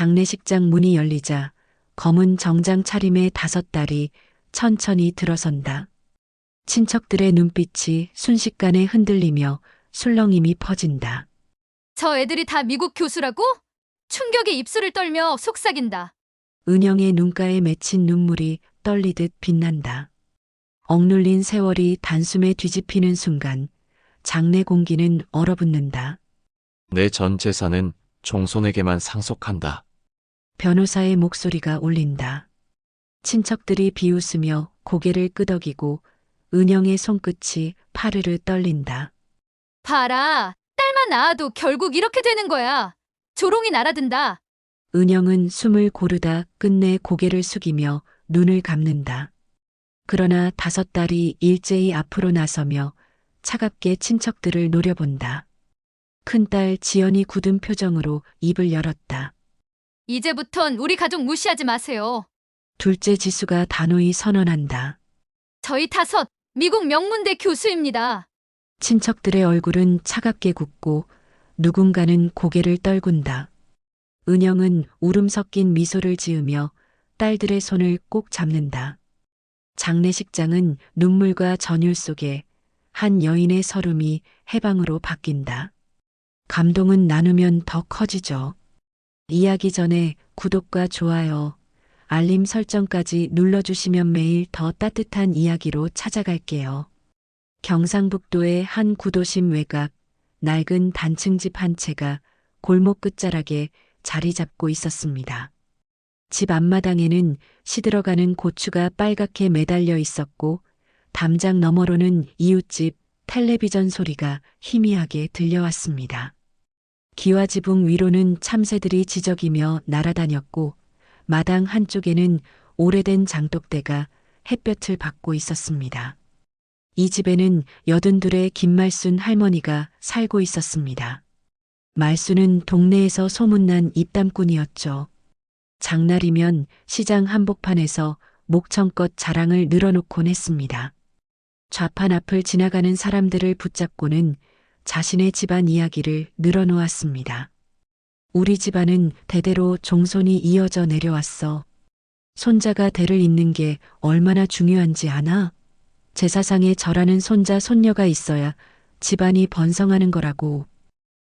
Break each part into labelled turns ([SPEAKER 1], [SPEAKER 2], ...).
[SPEAKER 1] 장례식장 문이 열리자 검은 정장 차림의 5딸이 천천히 들어선다. 친척들의 눈빛이 순식간에 흔들리며 술렁임이 퍼진다.
[SPEAKER 2] 저 애들이 다 미국 교수라고? 충격에 입술을 떨며 속삭인다.
[SPEAKER 1] 은영의 눈가에 맺힌 눈물이 떨리듯 빛난다. 억눌린 세월이 단숨에 뒤집히는 순간 장례 공기는 얼어붙는다.
[SPEAKER 3] 내 전 재산은 종손에게만 상속한다.
[SPEAKER 1] 변호사의 목소리가 울린다. 친척들이 비웃으며 고개를 끄덕이고 은영의 손끝이 파르르 떨린다.
[SPEAKER 2] 봐라. 딸만 낳아도 결국 이렇게 되는 거야. 조롱이 날아든다.
[SPEAKER 1] 은영은 숨을 고르다 끝내 고개를 숙이며 눈을 감는다. 그러나 5딸이 일제히 앞으로 나서며 차갑게 친척들을 노려본다. 큰딸 지연이 굳은 표정으로 입을 열었다.
[SPEAKER 2] 이제부턴 우리 가족 무시하지 마세요.
[SPEAKER 1] 둘째 지수가 단호히 선언한다.
[SPEAKER 2] 저희 5 미국 명문대 교수입니다.
[SPEAKER 1] 친척들의 얼굴은 차갑게 굳고 누군가는 고개를 떨군다. 은영은 울음 섞인 미소를 지으며 딸들의 손을 꼭 잡는다. 장례식장은 눈물과 전율 속에 한 여인의 설움이 해방으로 바뀐다. 감동은 나누면 더 커지죠. 이야기 전에 구독과 좋아요, 알림 설정까지 눌러주시면 매일 더 따뜻한 이야기로 찾아갈게요. 경상북도의 한 구도심 외곽, 낡은 단층집 한 채가 골목 끝자락에 자리 잡고 있었습니다. 집 앞마당에는 시들어가는 고추가 빨갛게 매달려 있었고 담장 너머로는 이웃집 텔레비전 소리가 희미하게 들려왔습니다. 기와지붕 위로는 참새들이 지저귀며 날아다녔고 마당 한쪽에는 오래된 장독대가 햇볕을 받고 있었습니다. 이 집에는 82의 김말순 할머니가 살고 있었습니다. 말순은 동네에서 소문난 입담꾼이었죠. 장날이면 시장 한복판에서 목청껏 자랑을 늘어놓곤 했습니다. 좌판 앞을 지나가는 사람들을 붙잡고는 자신의 집안 이야기를 늘어놓았습니다. 우리 집안은 대대로 종손이 이어져 내려왔어. 손자가 대를 잇는 게 얼마나 중요한지 아나? 제사상에 절하는 손자 손녀가 있어야 집안이 번성하는 거라고.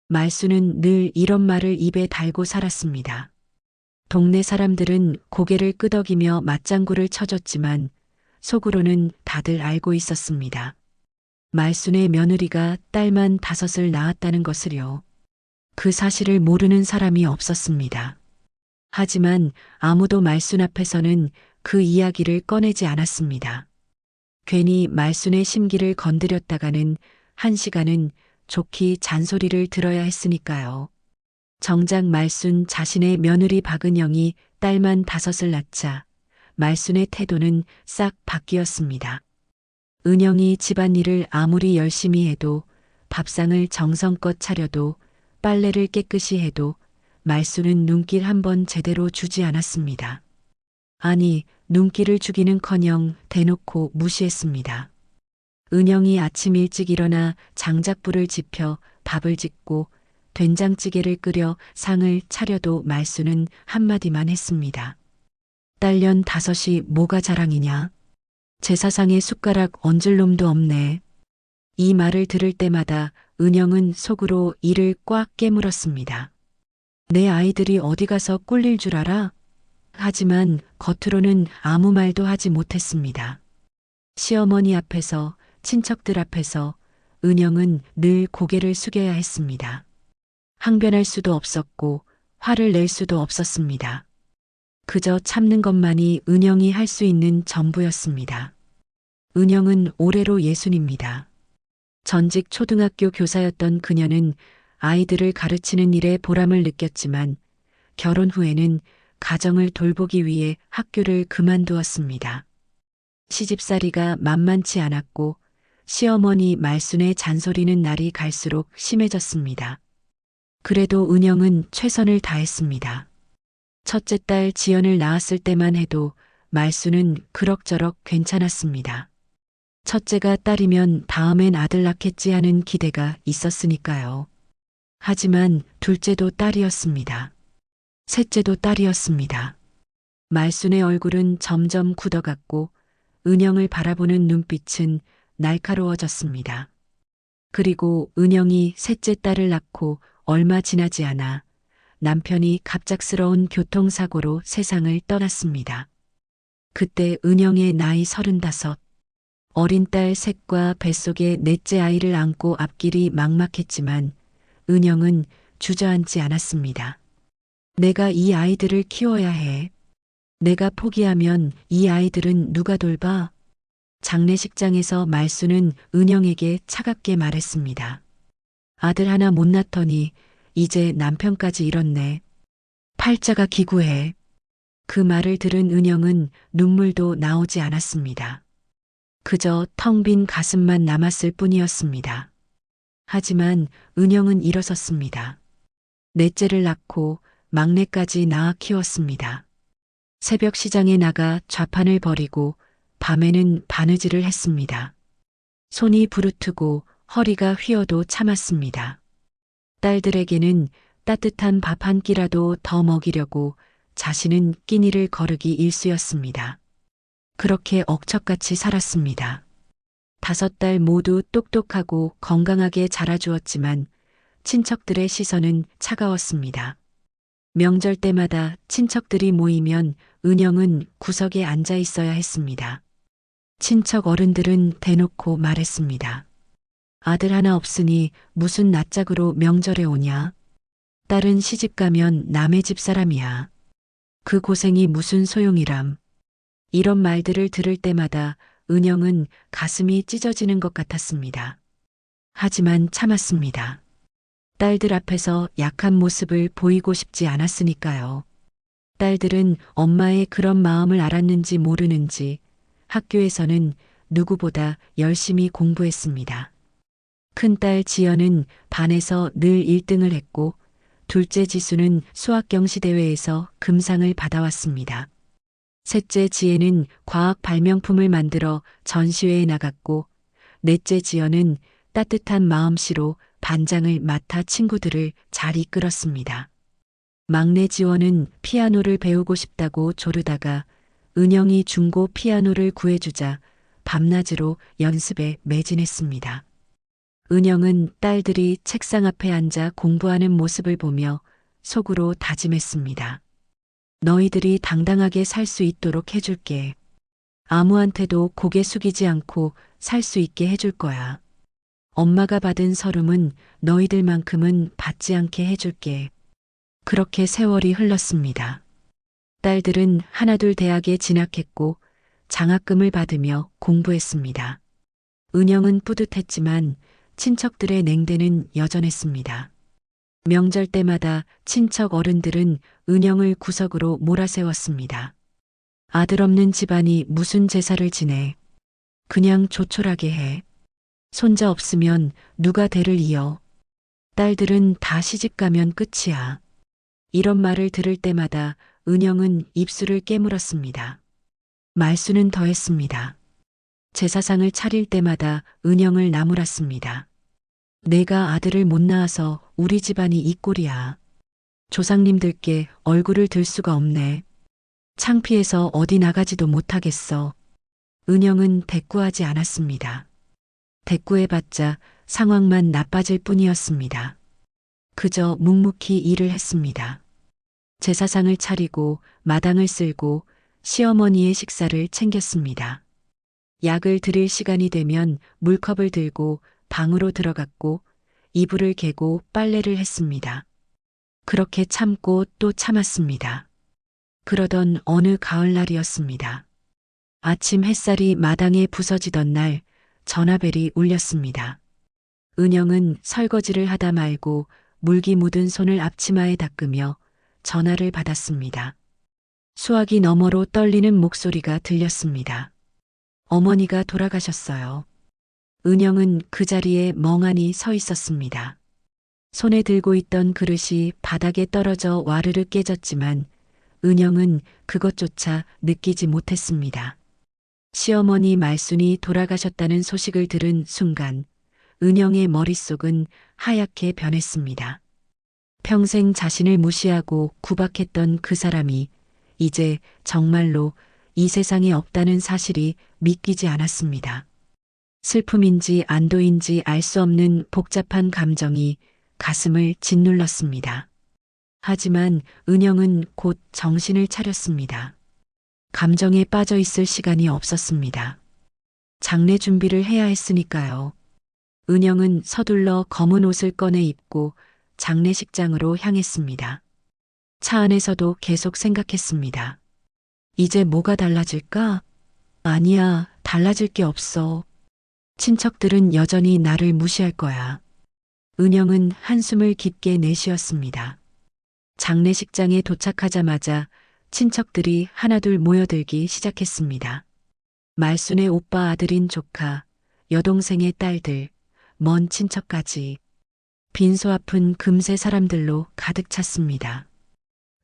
[SPEAKER 1] 말수는 늘 이런 말을 입에 달고 살았습니다. 동네 사람들은 고개를 끄덕이며 맞장구를 쳐줬지만 속으로는 다들 알고 있었습니다. 말순의 며느리가 딸만 5을 낳았다는 것을요. 그 사실을 모르는 사람이 없었습니다. 하지만 아무도 말순 앞에서는 그 이야기를 꺼내지 않았습니다. 괜히 말순의 심기를 건드렸다가는 1시간은 좋게 잔소리를 들어야 했으니까요. 정작 말순 자신의 며느리 박은영이 딸만 5을 낳자 말순의 태도는 싹 바뀌었습니다. 은영이 집안일을 아무리 열심히 해도 밥상을 정성껏 차려도 빨래를 깨끗이 해도 말순은 눈길 한 번 제대로 주지 않았습니다. 아니, 눈길을 주기는커녕 대놓고 무시했습니다. 은영이 아침 일찍 일어나 장작불을 지펴 밥을 짓고 된장찌개를 끓여 상을 차려도 말순은 한마디만 했습니다. 딸년 5이 뭐가 자랑이냐? 제사상에 숟가락 얹을 놈도 없네. 이 말을 들을 때마다 은영은 속으로 이를 꽉 깨물었습니다. 내 아이들이 어디 가서 꿀릴 줄 알아? 하지만 겉으로는 아무 말도 하지 못했습니다. 시어머니 앞에서, 친척들 앞에서 은영은 늘 고개를 숙여야 했습니다. 항변할 수도 없었고 화를 낼 수도 없었습니다. 그저 참는 것만이 은영이 할 수 있는 전부였습니다. 은영은 올해로 60입니다. 전직 초등학교 교사였던 그녀는 아이들을 가르치는 일에 보람을 느꼈지만 결혼 후에는 가정을 돌보기 위해 학교를 그만두었습니다. 시집살이가 만만치 않았고 시어머니 말순의 잔소리는 날이 갈수록 심해졌습니다. 그래도 은영은 최선을 다했습니다. 첫째 딸 지연을 낳았을 때만 해도 말순은 그럭저럭 괜찮았습니다. 첫째가 딸이면 다음엔 아들 낳겠지 하는 기대가 있었으니까요. 하지만 둘째도 딸이었습니다. 셋째도 딸이었습니다. 말순의 얼굴은 점점 굳어갔고 은영을 바라보는 눈빛은 날카로워졌습니다. 그리고 은영이 셋째 딸을 낳고 얼마 지나지 않아 남편이 갑작스러운 교통사고로 세상을 떠났습니다. 그때 은영의 나이 35, 어린 딸 셋과 뱃속에 넷째 아이를 안고 앞길이 막막했지만 은영은 주저앉지 않았습니다. 내가 이 아이들을 키워야 해. 내가 포기하면 이 아이들은 누가 돌봐? 장례식장에서 말순은 은영에게 차갑게 말했습니다. 아들 하나 못 낳더니 이제 남편까지 잃었네. 팔자가 기구해. 그 말을 들은 은영은 눈물도 나오지 않았습니다. 그저 텅 빈 가슴만 남았을 뿐이었습니다. 하지만 은영은 일어섰습니다. 넷째를 낳고 막내까지 낳아 키웠습니다. 새벽 시장에 나가 좌판을 벌이고 밤에는 바느질을 했습니다. 손이 부르트고 허리가 휘어도 참았습니다. 딸들에게는 따뜻한 밥 한 끼라도 더 먹이려고 자신은 끼니를 거르기 일쑤였습니다. 그렇게 억척같이 살았습니다. 5딸 모두 똑똑하고 건강하게 자라주었지만 친척들의 시선은 차가웠습니다. 명절 때마다 친척들이 모이면 은영은 구석에 앉아 있어야 했습니다. 친척 어른들은 대놓고 말했습니다. 아들 하나 없으니 무슨 낯짝으로 명절에 오냐? 딸은 시집가면 남의 집 사람이야. 그 고생이 무슨 소용이람. 이런 말들을 들을 때마다 은영은 가슴이 찢어지는 것 같았습니다. 하지만 참았습니다. 딸들 앞에서 약한 모습을 보이고 싶지 않았으니까요. 딸들은 엄마의 그런 마음을 알았는지 모르는지 학교에서는 누구보다 열심히 공부했습니다. 큰딸 지연은 반에서 늘 1등을 했고 둘째 지수는 수학 경시대회에서 금상을 받아왔습니다. 셋째 지혜는 과학 발명품을 만들어 전시회에 나갔고 넷째 지연은 따뜻한 마음씨로 반장을 맡아 친구들을 잘 이끌었습니다. 막내 지원은 피아노를 배우고 싶다고 조르다가 은영이 중고 피아노를 구해주자 밤낮으로 연습에 매진했습니다. 은영은 딸들이 책상 앞에 앉아 공부하는 모습을 보며 속으로 다짐했습니다. 너희들이 당당하게 살 수 있도록 해줄게. 아무한테도 고개 숙이지 않고 살 수 있게 해줄 거야. 엄마가 받은 서름은 너희들만큼은 받지 않게 해줄게. 그렇게 세월이 흘렀습니다. 딸들은 하나둘 대학에 진학했고 장학금을 받으며 공부했습니다. 은영은 뿌듯했지만 친척들의 냉대는 여전했습니다. 명절 때마다 친척 어른들은 은영을 구석으로 몰아세웠습니다. 아들 없는 집안이 무슨 제사를 지내. 그냥 조촐하게 해. 손자 없으면 누가 대를 이어. 딸들은 다 시집가면 끝이야. 이런 말을 들을 때마다 은영은 입술을 깨물었습니다. 말수는 더했습니다. 제사상을 차릴 때마다 은영을 나무랐습니다. 내가 아들을 못 낳아서 우리 집안이 이 꼴이야. 조상님들께 얼굴을 들 수가 없네. 창피해서 어디 나가지도 못하겠어. 은영은 대꾸하지 않았습니다. 대꾸해봤자 상황만 나빠질 뿐이었습니다. 그저 묵묵히 일을 했습니다. 제사상을 차리고 마당을 쓸고 시어머니의 식사를 챙겼습니다. 약을 드릴 시간이 되면 물컵을 들고 방으로 들어갔고 이불을 개고 빨래를 했습니다. 그렇게 참고 또 참았습니다. 그러던 어느 가을날이었습니다. 아침 햇살이 마당에 부서지던 날 전화벨이 울렸습니다. 은영은 설거지를 하다 말고 물기 묻은 손을 앞치마에 닦으며 전화를 받았습니다. 수화기 너머로 떨리는 목소리가 들렸습니다. 어머니가 돌아가셨어요. 은영은 그 자리에 멍하니 서 있었습니다. 손에 들고 있던 그릇이 바닥에 떨어져 와르르 깨졌지만 은영은 그것조차 느끼지 못했습니다. 시어머니 말순이 돌아가셨다는 소식을 들은 순간 은영의 머릿속은 하얗게 변했습니다. 평생 자신을 무시하고 구박했던 그 사람이 이제 정말로 이 세상에 없다는 사실이 믿기지 않았습니다. 슬픔인지 안도인지 알 수 없는 복잡한 감정이 가슴을 짓눌렀습니다. 하지만 은영은 곧 정신을 차렸습니다. 감정에 빠져 있을 시간이 없었습니다. 장례 준비를 해야 했으니까요. 은영은 서둘러 검은 옷을 꺼내 입고 장례식장으로 향했습니다. 차 안에서도 계속 생각했습니다. 이제 뭐가 달라질까? 아니야, 달라질 게 없어. 친척들은 여전히 나를 무시할 거야. 은영은 한숨을 깊게 내쉬었습니다. 장례식장에 도착하자마자 친척들이 하나둘 모여들기 시작했습니다. 말순의 오빠 아들인 조카, 여동생의 딸들, 먼 친척까지 빈소 앞은 금세 사람들로 가득 찼습니다.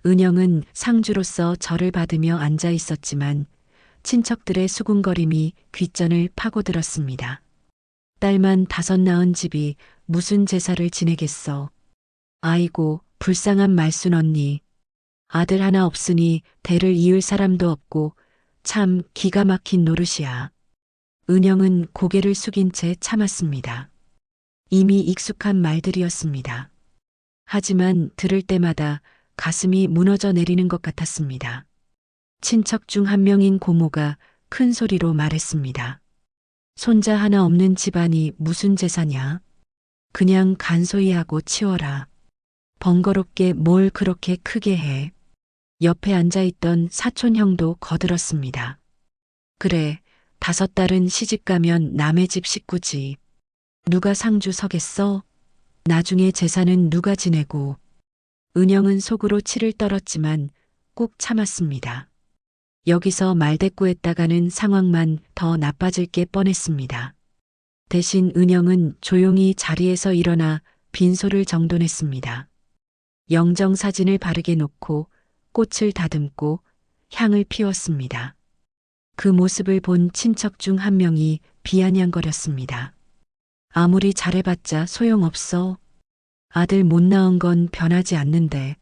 [SPEAKER 1] 은영은 상주로서 절을 받으며 앉아 있었지만 친척들의 수군거림이 귓전을 파고들었습니다. 딸만 5 낳은 집이 무슨 제사를 지내겠어. 아이고, 불쌍한 말순 언니. 아들 하나 없으니 대를 이을 사람도 없고 참 기가 막힌 노릇이야. 은영은 고개를 숙인 채 참았습니다. 이미 익숙한 말들이었습니다. 하지만 들을 때마다 가슴이 무너져 내리는 것 같았습니다. 친척 중 한 명인 고모가 큰 소리로 말했습니다. 손자 하나 없는 집안이 무슨 제사냐? 그냥 간소히 하고 치워라. 번거롭게 뭘 그렇게 크게 해. 옆에 앉아있던 사촌 형도 거들었습니다. 그래, 5 딸은 시집가면 남의 집 식구지. 누가 상주 서겠어? 나중에 제사는 누가 지내고. 은영은 속으로 치를 떨었지만 꾹 참았습니다. 여기서 말대꾸했다가는 상황만 더 나빠질 게 뻔했습니다. 대신 은영은 조용히 자리에서 일어나 빈소를 정돈했습니다. 영정 사진을 바르게 놓고 꽃을 다듬고 향을 피웠습니다. 그 모습을 본 친척 중 한 명이 비아냥거렸습니다. 아무리 잘해봤자 소용없어. 아들 못 낳은 건 변하지 않는데.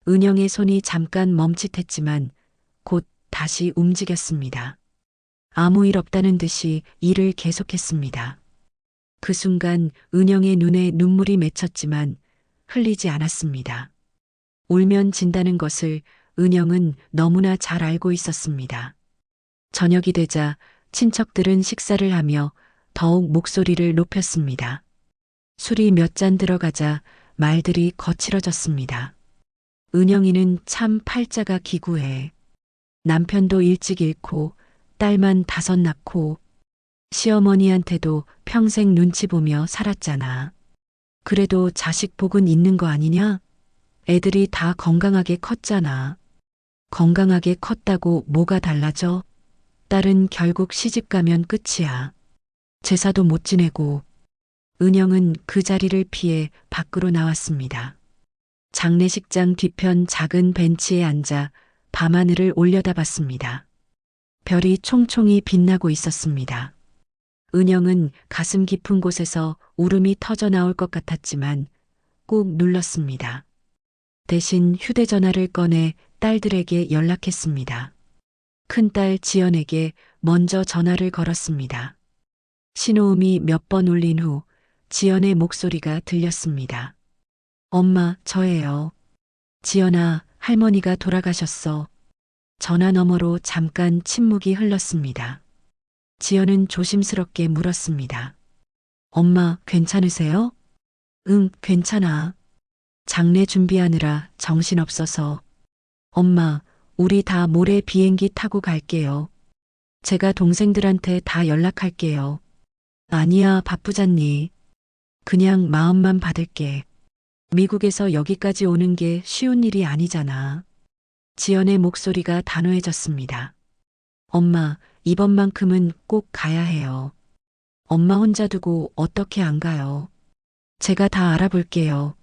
[SPEAKER 1] 은영의 손이 잠깐 멈칫했지만 곧 다시 움직였습니다. 아무 일 없다는 듯이 일을 계속했습니다. 그 순간 은영의 눈에 눈물이 맺혔지만 흘리지 않았습니다. 울면 진다는 것을 은영은 너무나 잘 알고 있었습니다. 저녁이 되자 친척들은 식사를 하며 더욱 목소리를 높였습니다. 술이 몇 잔 들어가자 말들이 거칠어졌습니다. 은영이는 참 팔자가 기구해. 남편도 일찍 잃고 딸만 5 낳고 시어머니한테도 평생 눈치 보며 살았잖아. 그래도 자식 복은 있는 거 아니냐? 애들이 다 건강하게 컸잖아. 건강하게 컸다고 뭐가 달라져? 딸은 결국 시집 가면 끝이야. 제사도 못 지내고. 은영은 그 자리를 피해 밖으로 나왔습니다. 장례식장 뒤편 작은 벤치에 앉아 밤하늘을 올려다봤습니다. 별이 총총히 빛나고 있었습니다. 은영은 가슴 깊은 곳에서 울음이 터져 나올 것 같았지만 꾹 눌렀습니다. 대신 휴대전화를 꺼내 딸들에게 연락했습니다. 큰딸 지연에게 먼저 전화를 걸었습니다. 신호음이 몇 번 울린 후 지연의 목소리가 들렸습니다. 엄마, 저예요. 지연아, 할머니가 돌아가셨어. 전화 너머로 잠깐 침묵이 흘렀습니다. 지연은 조심스럽게 물었습니다. 엄마, 괜찮으세요? 응, 괜찮아. 장례 준비하느라 정신없어서. 엄마, 우리 다 모레 비행기 타고 갈게요. 제가 동생들한테 다 연락할게요. 아니야, 바쁘잖니. 그냥 마음만 받을게. 미국에서 여기까지 오는 게 쉬운 일이 아니잖아. 지연의 목소리가 단호해졌습니다. 엄마, 이번만큼은 꼭 가야 해요. 엄마 혼자 두고 어떻게 안 가요? 제가 다 알아볼게요.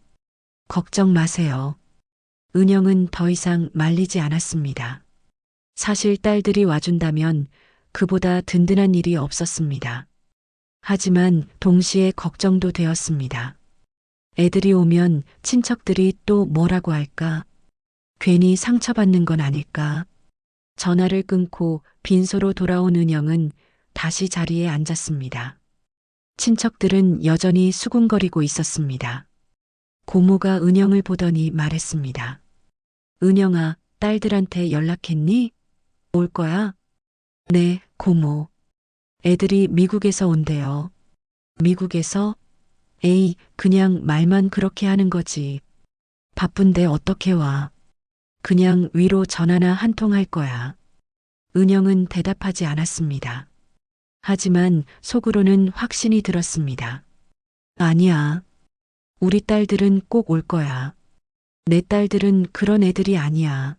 [SPEAKER 1] 걱정 마세요. 은영은 더 이상 말리지 않았습니다. 사실 딸들이 와준다면 그보다 든든한 일이 없었습니다. 하지만 동시에 걱정도 되었습니다. 애들이 오면 친척들이 또 뭐라고 할까? 괜히 상처받는 건 아닐까? 전화를 끊고 빈소로 돌아온 은영은 다시 자리에 앉았습니다. 친척들은 여전히 수군거리고 있었습니다. 고모가 은영을 보더니 말했습니다. 은영아, 딸들한테 연락했니? 올 거야? 네, 고모. 애들이 미국에서 온대요. 미국에서? 에이, 그냥 말만 그렇게 하는 거지. 바쁜데 어떻게 와? 그냥 위로 전화나 한 통 할 거야. 은영은 대답하지 않았습니다. 하지만 속으로는 확신이 들었습니다. 아니야. 우리 딸들은 꼭 올 거야. 내 딸들은 그런 애들이 아니야.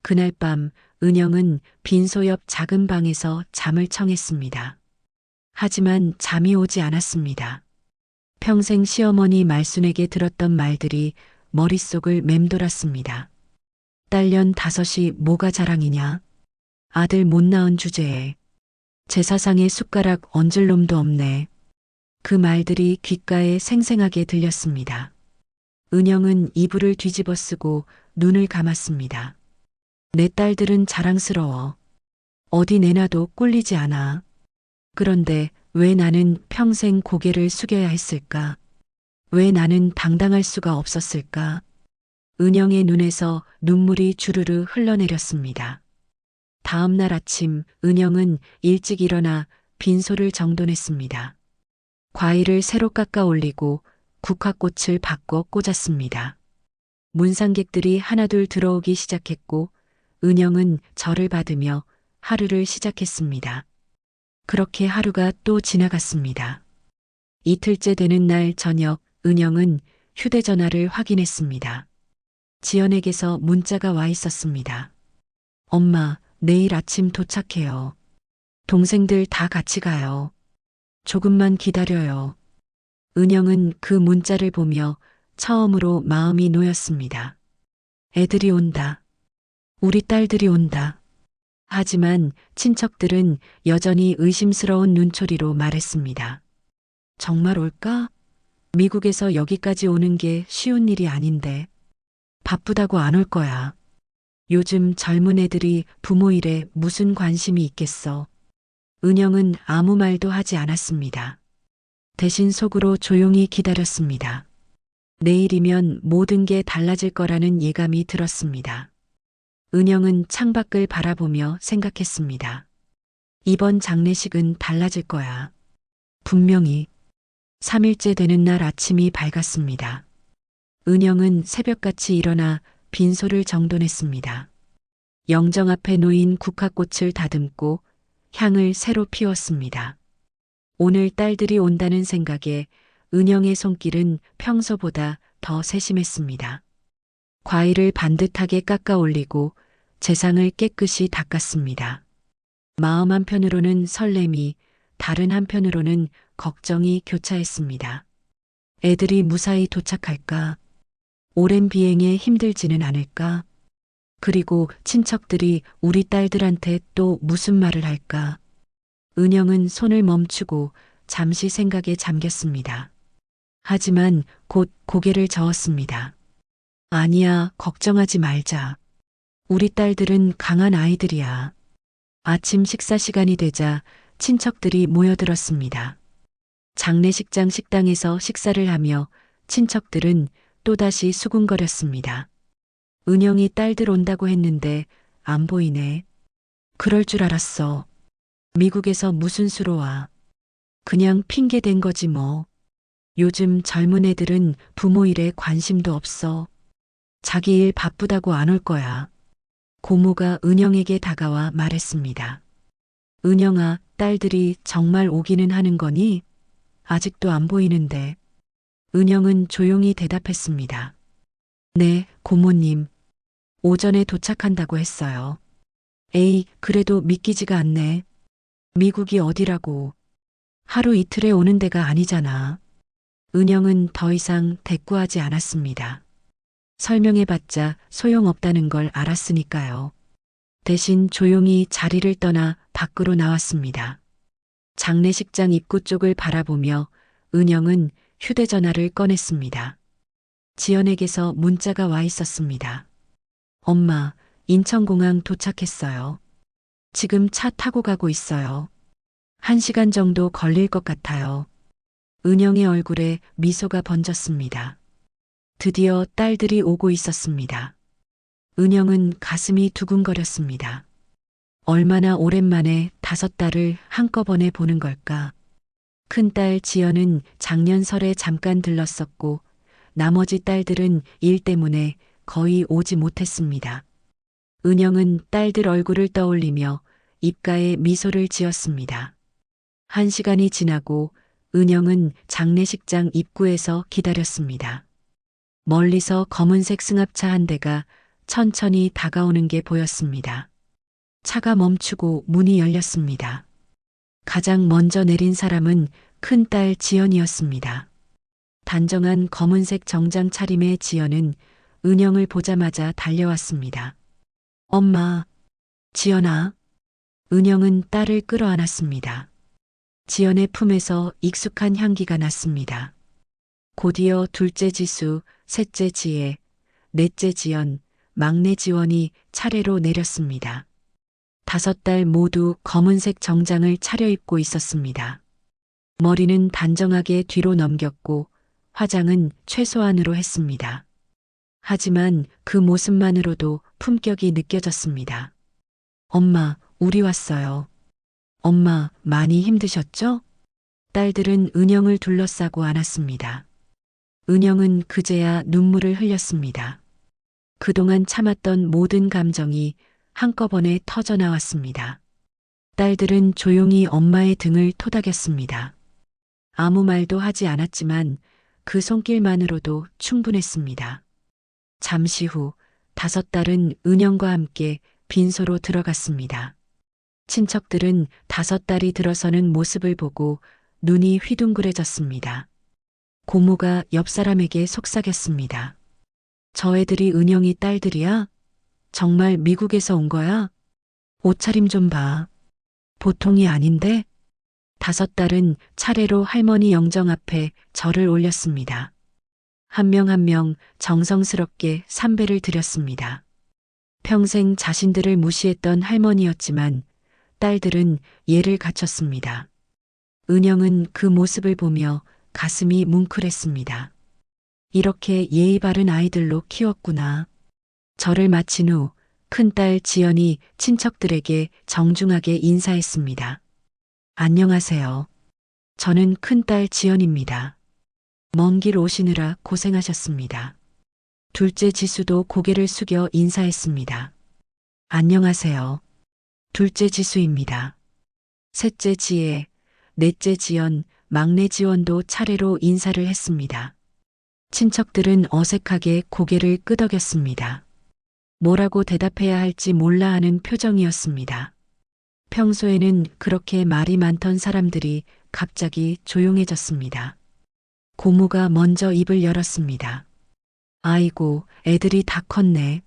[SPEAKER 1] 그날 밤 은영은 빈소 옆 작은 방에서 잠을 청했습니다. 하지만 잠이 오지 않았습니다. 평생 시어머니 말순에게 들었던 말들이 머릿속을 맴돌았습니다. 딸년 5이 뭐가 자랑이냐? 아들 못 낳은 주제에 제사상에 숟가락 얹을 놈도 없네. 그 말들이 귓가에 생생하게 들렸습니다. 은영은 이불을 뒤집어 쓰고 눈을 감았습니다. 내 딸들은 자랑스러워. 어디 내놔도 꼴리지 않아. 그런데 왜 나는 평생 고개를 숙여야 했을까? 왜 나는 당당할 수가 없었을까? 은영의 눈에서 눈물이 주르르 흘러내렸습니다. 다음 날 아침 은영은 일찍 일어나 빈소를 정돈했습니다. 과일을 새로 깎아 올리고 국화꽃을 바꿔 꽂았습니다. 문상객들이 하나둘 들어오기 시작했고 은영은 절을 받으며 하루를 시작했습니다. 그렇게 하루가 또 지나갔습니다. 이틀째 되는 날 저녁 은영은 휴대전화를 확인했습니다. 지연에게서 문자가 와 있었습니다. 엄마, 내일 아침 도착해요. 동생들 다 같이 가요. 조금만 기다려요. 은영은 그 문자를 보며 처음으로 마음이 놓였습니다. 애들이 온다. 우리 딸들이 온다. 하지만 친척들은 여전히 의심스러운 눈초리로 말했습니다. 정말 올까? 미국에서 여기까지 오는 게 쉬운 일이 아닌데. 바쁘다고 안 올 거야. 요즘 젊은 애들이 부모 일에 무슨 관심이 있겠어. 은영은 아무 말도 하지 않았습니다. 대신 속으로 조용히 기다렸습니다. 내일이면 모든 게 달라질 거라는 예감이 들었습니다. 은영은 창밖을 바라보며 생각했습니다. 이번 장례식은 달라질 거야. 분명히 3일째 되는 날 아침이 밝았습니다. 은영은 새벽같이 일어나 빈소를 정돈했습니다. 영정 앞에 놓인 국화꽃을 다듬고 향을 새로 피웠습니다. 오늘 딸들이 온다는 생각에 은영의 손길은 평소보다 더 세심했습니다. 과일을 반듯하게 깎아 올리고 재상을 깨끗이 닦았습니다. 마음 한편으로는 설렘이, 다른 한편으로는 걱정이 교차했습니다. 애들이 무사히 도착할까? 오랜 비행에 힘들지는 않을까? 그리고 친척들이 우리 딸들한테 또 무슨 말을 할까? 은영은 손을 멈추고 잠시 생각에 잠겼습니다. 하지만 곧 고개를 저었습니다. 아니야, 걱정하지 말자. 우리 딸들은 강한 아이들이야. 아침 식사 시간이 되자 친척들이 모여들었습니다. 장례식장 식당에서 식사를 하며 친척들은 또다시 수군거렸습니다. 은영이 딸들 온다고 했는데 안 보이네. 그럴 줄 알았어. 미국에서 무슨 수로 와. 그냥 핑계 댄 거지 뭐. 요즘 젊은 애들은 부모 일에 관심도 없어. 자기 일 바쁘다고 안 올 거야. 고모가 은영에게 다가와 말했습니다. 은영아, 딸들이 정말 오기는 하는 거니? 아직도 안 보이는데. 은영은 조용히 대답했습니다. 네, 고모님. 오전에 도착한다고 했어요. 에이, 그래도 믿기지가 않네. 미국이 어디라고. 하루 이틀에 오는 데가 아니잖아. 은영은 더 이상 대꾸하지 않았습니다. 설명해봤자 소용없다는 걸 알았으니까요. 대신 조용히 자리를 떠나 밖으로 나왔습니다. 장례식장 입구 쪽을 바라보며 은영은 휴대전화를 꺼냈습니다. 지연에게서 문자가 와 있었습니다. 엄마, 인천공항 도착했어요. 지금 차 타고 가고 있어요. 1시간 정도 걸릴 것 같아요. 은영의 얼굴에 미소가 번졌습니다. 드디어 딸들이 오고 있었습니다. 은영은 가슴이 두근거렸습니다. 얼마나 오랜만에 5딸을 한꺼번에 보는 걸까? 큰딸 지연은 작년 설에 잠깐 들렀었고 나머지 딸들은 일 때문에 거의 오지 못했습니다. 은영은 딸들 얼굴을 떠올리며 입가에 미소를 지었습니다. 1시간이 지나고 은영은 장례식장 입구에서 기다렸습니다. 멀리서 검은색 승합차 한 대가 천천히 다가오는 게 보였습니다. 차가 멈추고 문이 열렸습니다. 가장 먼저 내린 사람은 큰딸 지연이었습니다. 단정한 검은색 정장 차림의 지연은 은영을 보자마자 달려왔습니다. 엄마, 지연아. 은영은 딸을 끌어안았습니다. 지연의 품에서 익숙한 향기가 났습니다. 곧이어 둘째 지수, 셋째 지혜, 넷째 지연, 막내 지원이 차례로 내렸습니다. 5딸 모두 검은색 정장을 차려입고 있었습니다. 머리는 단정하게 뒤로 넘겼고 화장은 최소한으로 했습니다. 하지만 그 모습만으로도 품격이 느껴졌습니다. 엄마, 우리 왔어요. 엄마, 많이 힘드셨죠? 딸들은 은영을 둘러싸고 안았습니다. 은영은 그제야 눈물을 흘렸습니다. 그동안 참았던 모든 감정이 한꺼번에 터져 나왔습니다. 딸들은 조용히 엄마의 등을 토닥였습니다. 아무 말도 하지 않았지만 그 손길만으로도 충분했습니다. 잠시 후 5딸은 은영과 함께 빈소로 들어갔습니다. 친척들은 5딸이 들어서는 모습을 보고 눈이 휘둥그레졌습니다. 고모가 옆 사람에게 속삭였습니다. 저 애들이 은영이 딸들이야? 정말 미국에서 온 거야? 옷차림 좀 봐. 보통이 아닌데? 5딸은 차례로 할머니 영정 앞에 절을 올렸습니다. 한 명 한 명 정성스럽게 삼배를 드렸습니다. 평생 자신들을 무시했던 할머니였지만 딸들은 예를 갖췄습니다. 은영은 그 모습을 보며 가슴이 뭉클했습니다. 이렇게 예의 바른 아이들로 키웠구나. 절을 마친 후 큰딸 지연이 친척들에게 정중하게 인사했습니다. 안녕하세요. 저는 큰딸 지연입니다. 먼 길 오시느라 고생하셨습니다. 둘째 지수도 고개를 숙여 인사했습니다. 안녕하세요. 둘째 지수입니다. 셋째 지혜, 넷째 지연, 막내 지원도 차례로 인사를 했습니다. 친척들은 어색하게 고개를 끄덕였습니다. 뭐라고 대답해야 할지 몰라 하는 표정이었습니다. 평소에는 그렇게 말이 많던 사람들이 갑자기 조용해졌습니다. 고모가 먼저 입을 열었습니다. 아이고, 애들이 다 컸네.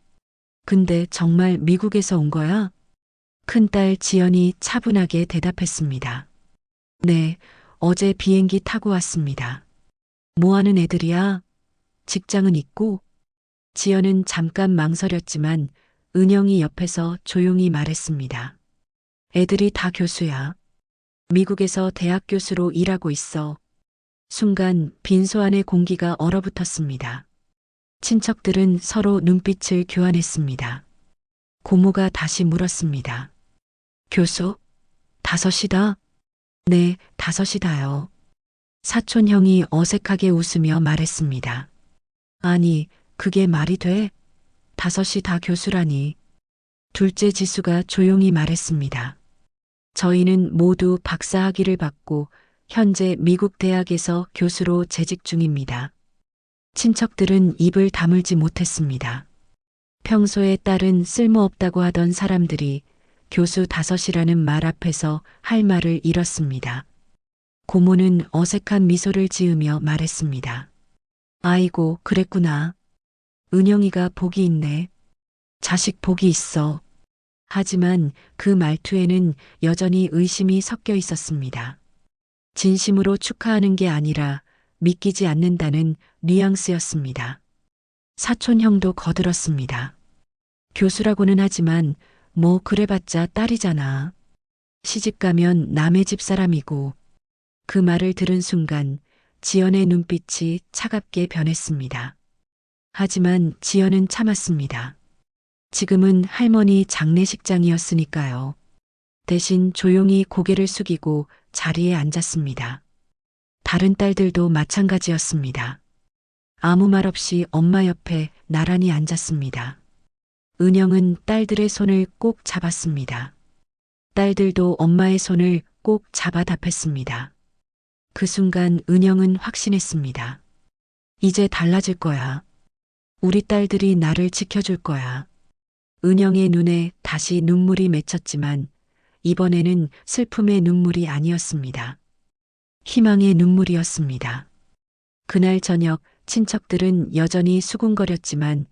[SPEAKER 1] 근데 정말 미국에서 온 거야? 큰딸 지연이 차분하게 대답했습니다. 네, 어제 비행기 타고 왔습니다. 뭐 하는 애들이야? 직장은 있고? 지연은 잠깐 망설였지만 은영이 옆에서 조용히 말했습니다. 애들이 다 교수야. 미국에서 대학 교수로 일하고 있어. 순간 빈소 안의 공기가 얼어붙었습니다. 친척들은 서로 눈빛을 교환했습니다. 고모가 다시 물었습니다. 교수? 5이다? 네, 5이다요. 사촌 형이 어색하게 웃으며 말했습니다. 아니, 그게 말이 돼? 5이 다 교수라니. 둘째 지수가 조용히 말했습니다. 저희는 모두 박사학위를 받고 현재 미국 대학에서 교수로 재직 중입니다. 친척들은 입을 다물지 못했습니다. 평소에 딸은 쓸모없다고 하던 사람들이 교수 5이라는 말 앞에서 할 말을 잃었습니다. 고모는 어색한 미소를 지으며 말했습니다. 아이고, 그랬구나. 은영이가 복이 있네. 자식 복이 있어. 하지만 그 말투에는 여전히 의심이 섞여 있었습니다. 진심으로 축하하는 게 아니라 믿기지 않는다는 뉘앙스였습니다. 사촌 형도 거들었습니다. 교수라고는 하지만 뭐 그래봤자 딸이잖아. 시집가면 남의 집 사람이고. 그 말을 들은 순간 지연의 눈빛이 차갑게 변했습니다. 하지만 지연은 참았습니다. 지금은 할머니 장례식장이었으니까요. 대신 조용히 고개를 숙이고 자리에 앉았습니다. 다른 딸들도 마찬가지였습니다. 아무 말 없이 엄마 옆에 나란히 앉았습니다. 은영은 딸들의 손을 꼭 잡았습니다. 딸들도 엄마의 손을 꼭 잡아 답했습니다. 그 순간 은영은 확신했습니다. 이제 달라질 거야. 우리 딸들이 나를 지켜줄 거야. 은영의 눈에 다시 눈물이 맺혔지만 이번에는 슬픔의 눈물이 아니었습니다. 희망의 눈물이었습니다. 그날 저녁 친척들은 여전히 수군거렸지만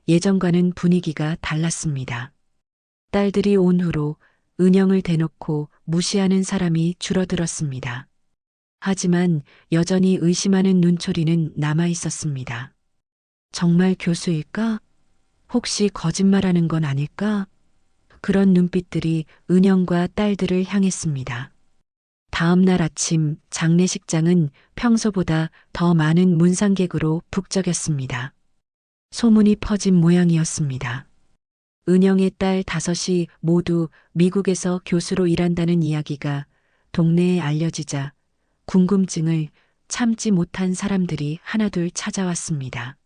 [SPEAKER 1] 예전과는 분위기가 달랐습니다. 딸들이 온 후로 은영을 대놓고 무시하는 사람이 줄어들었습니다. 하지만 여전히 의심하는 눈초리는 남아 있었습니다. 정말 교수일까? 혹시 거짓말하는 건 아닐까? 그런 눈빛들이 은영과 딸들을 향했습니다. 다음 날 아침 장례식장은 평소보다 더 많은 문상객으로 북적였습니다. 소문이 퍼진 모양이었습니다. 은영의 딸 5이 모두 미국에서 교수로 일한다는 이야기가 동네에 알려지자 궁금증을 참지 못한 사람들이 하나둘 찾아왔습니다.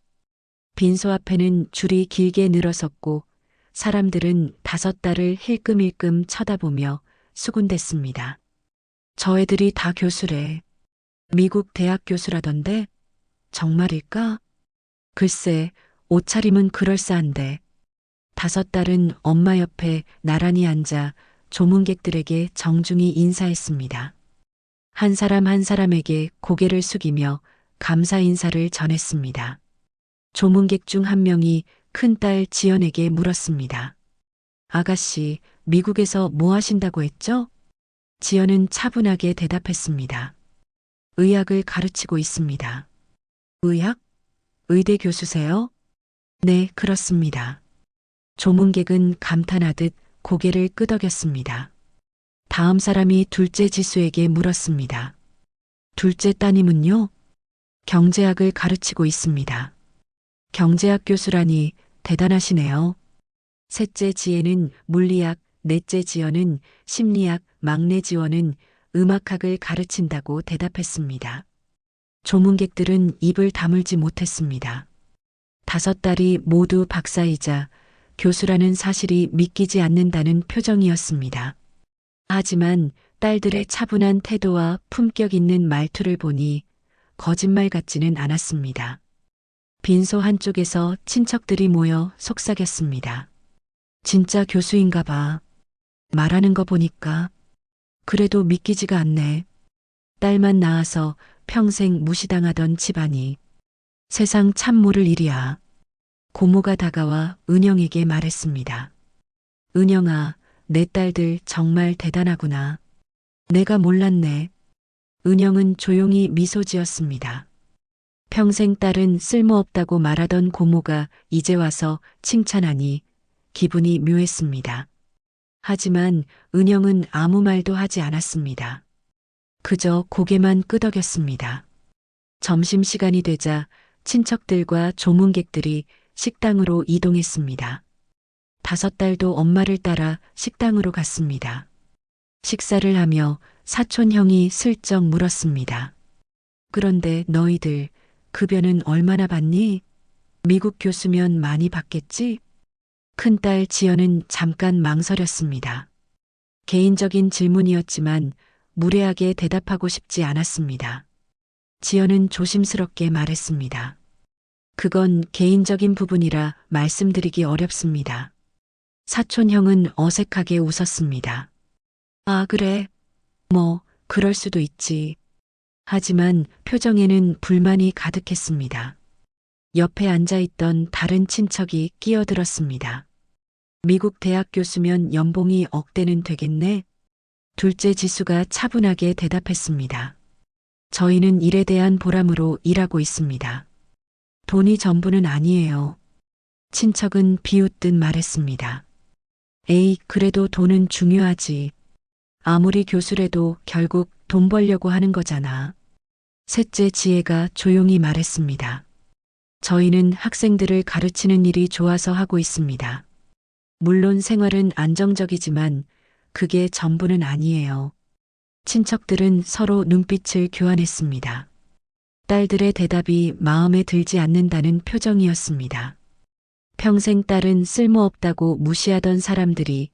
[SPEAKER 1] 빈소 앞에는 줄이 길게 늘어섰고 사람들은 5딸을 힐끔힐끔 쳐다보며 수군댔습니다. 저 애들이 다 교수래. 미국 대학 교수라던데 정말일까? 글쎄, 옷차림은 그럴싸한데. 5딸은 엄마 옆에 나란히 앉아 조문객들에게 정중히 인사했습니다. 한 사람 한 사람에게 고개를 숙이며 감사 인사를 전했습니다. 조문객 중 한 명이 큰딸 지연에게 물었습니다. 아가씨, 미국에서 뭐 하신다고 했죠? 지연은 차분하게 대답했습니다. 의학을 가르치고 있습니다. 의학? 의대 교수세요? 네, 그렇습니다. 조문객은 감탄하듯 고개를 끄덕였습니다. 다음 사람이 둘째 지수에게 물었습니다. 둘째 따님은요? 경제학을 가르치고 있습니다. 경제학 교수라니 대단하시네요. 셋째 지혜는 물리학, 넷째 지연은 심리학, 막내 지원은 음악학을 가르친다고 대답했습니다. 조문객들은 입을 다물지 못했습니다. 5딸이 모두 박사이자 교수라는 사실이 믿기지 않는다는 표정이었습니다. 하지만 딸들의 차분한 태도와 품격 있는 말투를 보니 거짓말 같지는 않았습니다. 빈소 한쪽에서 친척들이 모여 속삭였습니다. 진짜 교수인가 봐. 말하는 거 보니까. 그래도 믿기지가 않네. 딸만 낳아서 평생 무시당하던 집안이. 세상 참 모를 일이야. 고모가 다가와 은영에게 말했습니다. 은영아, 내 딸들 정말 대단하구나. 내가 몰랐네. 은영은 조용히 미소 지었습니다. 평생 딸은 쓸모없다고 말하던 고모가 이제 와서 칭찬하니 기분이 묘했습니다. 하지만 은영은 아무 말도 하지 않았습니다. 그저 고개만 끄덕였습니다. 점심시간이 되자 친척들과 조문객들이 식당으로 이동했습니다. 5딸도 엄마를 따라 식당으로 갔습니다. 식사를 하며 사촌 형이 슬쩍 물었습니다. 그런데 너희들 급여는 얼마나 받니? 미국 교수면 많이 받겠지? 큰딸 지연은 잠깐 망설였습니다. 개인적인 질문이었지만 무례하게 대답하고 싶지 않았습니다. 지연은 조심스럽게 말했습니다. 그건 개인적인 부분이라 말씀드리기 어렵습니다. 사촌 형은 어색하게 웃었습니다. 아, 그래? 뭐, 그럴 수도 있지. 하지만 표정에는 불만이 가득했습니다. 옆에 앉아있던 다른 친척이 끼어들었습니다. 미국 대학 교수면 연봉이 억대는 되겠네? 둘째 지수가 차분하게 대답했습니다. 저희는 일에 대한 보람으로 일하고 있습니다. 돈이 전부는 아니에요. 친척은 비웃듯 말했습니다. 에이, 그래도 돈은 중요하지. 아무리 교수래도 결국 돈 벌려고 하는 거잖아. 셋째 지혜가 조용히 말했습니다. 저희는 학생들을 가르치는 일이 좋아서 하고 있습니다. 물론 생활은 안정적이지만 그게 전부는 아니에요. 친척들은 서로 눈빛을 교환했습니다. 딸들의 대답이 마음에 들지 않는다는 표정이었습니다. 평생 딸은 쓸모없다고 무시하던 사람들이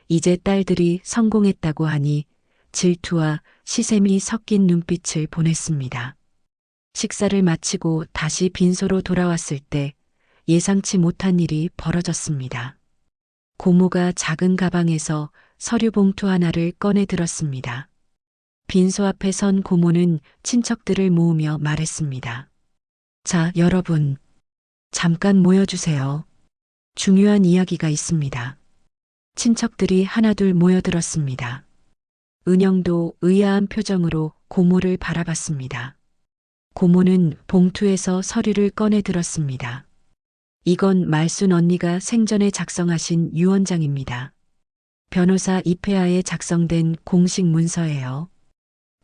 [SPEAKER 1] 이제 딸들이 성공했다고 하니 질투와 시샘이 섞인 눈빛을 보냈습니다. 식사를 마치고 다시 빈소로 돌아왔을 때 예상치 못한 일이 벌어졌습니다. 고모가 작은 가방에서 서류 봉투 하나를 꺼내 들었습니다. 빈소 앞에 선 고모는 친척들을 모으며 말했습니다. 자, 여러분. 잠깐 모여주세요. 중요한 이야기가 있습니다. 친척들이 하나둘 모여들었습니다. 은영도 의아한 표정으로 고모를 바라봤습니다. 고모는 봉투에서 서류를 꺼내 들었습니다. 이건 말순 언니가 생전에 작성하신 유언장입니다. 변호사 이폐하에 작성된 공식 문서예요.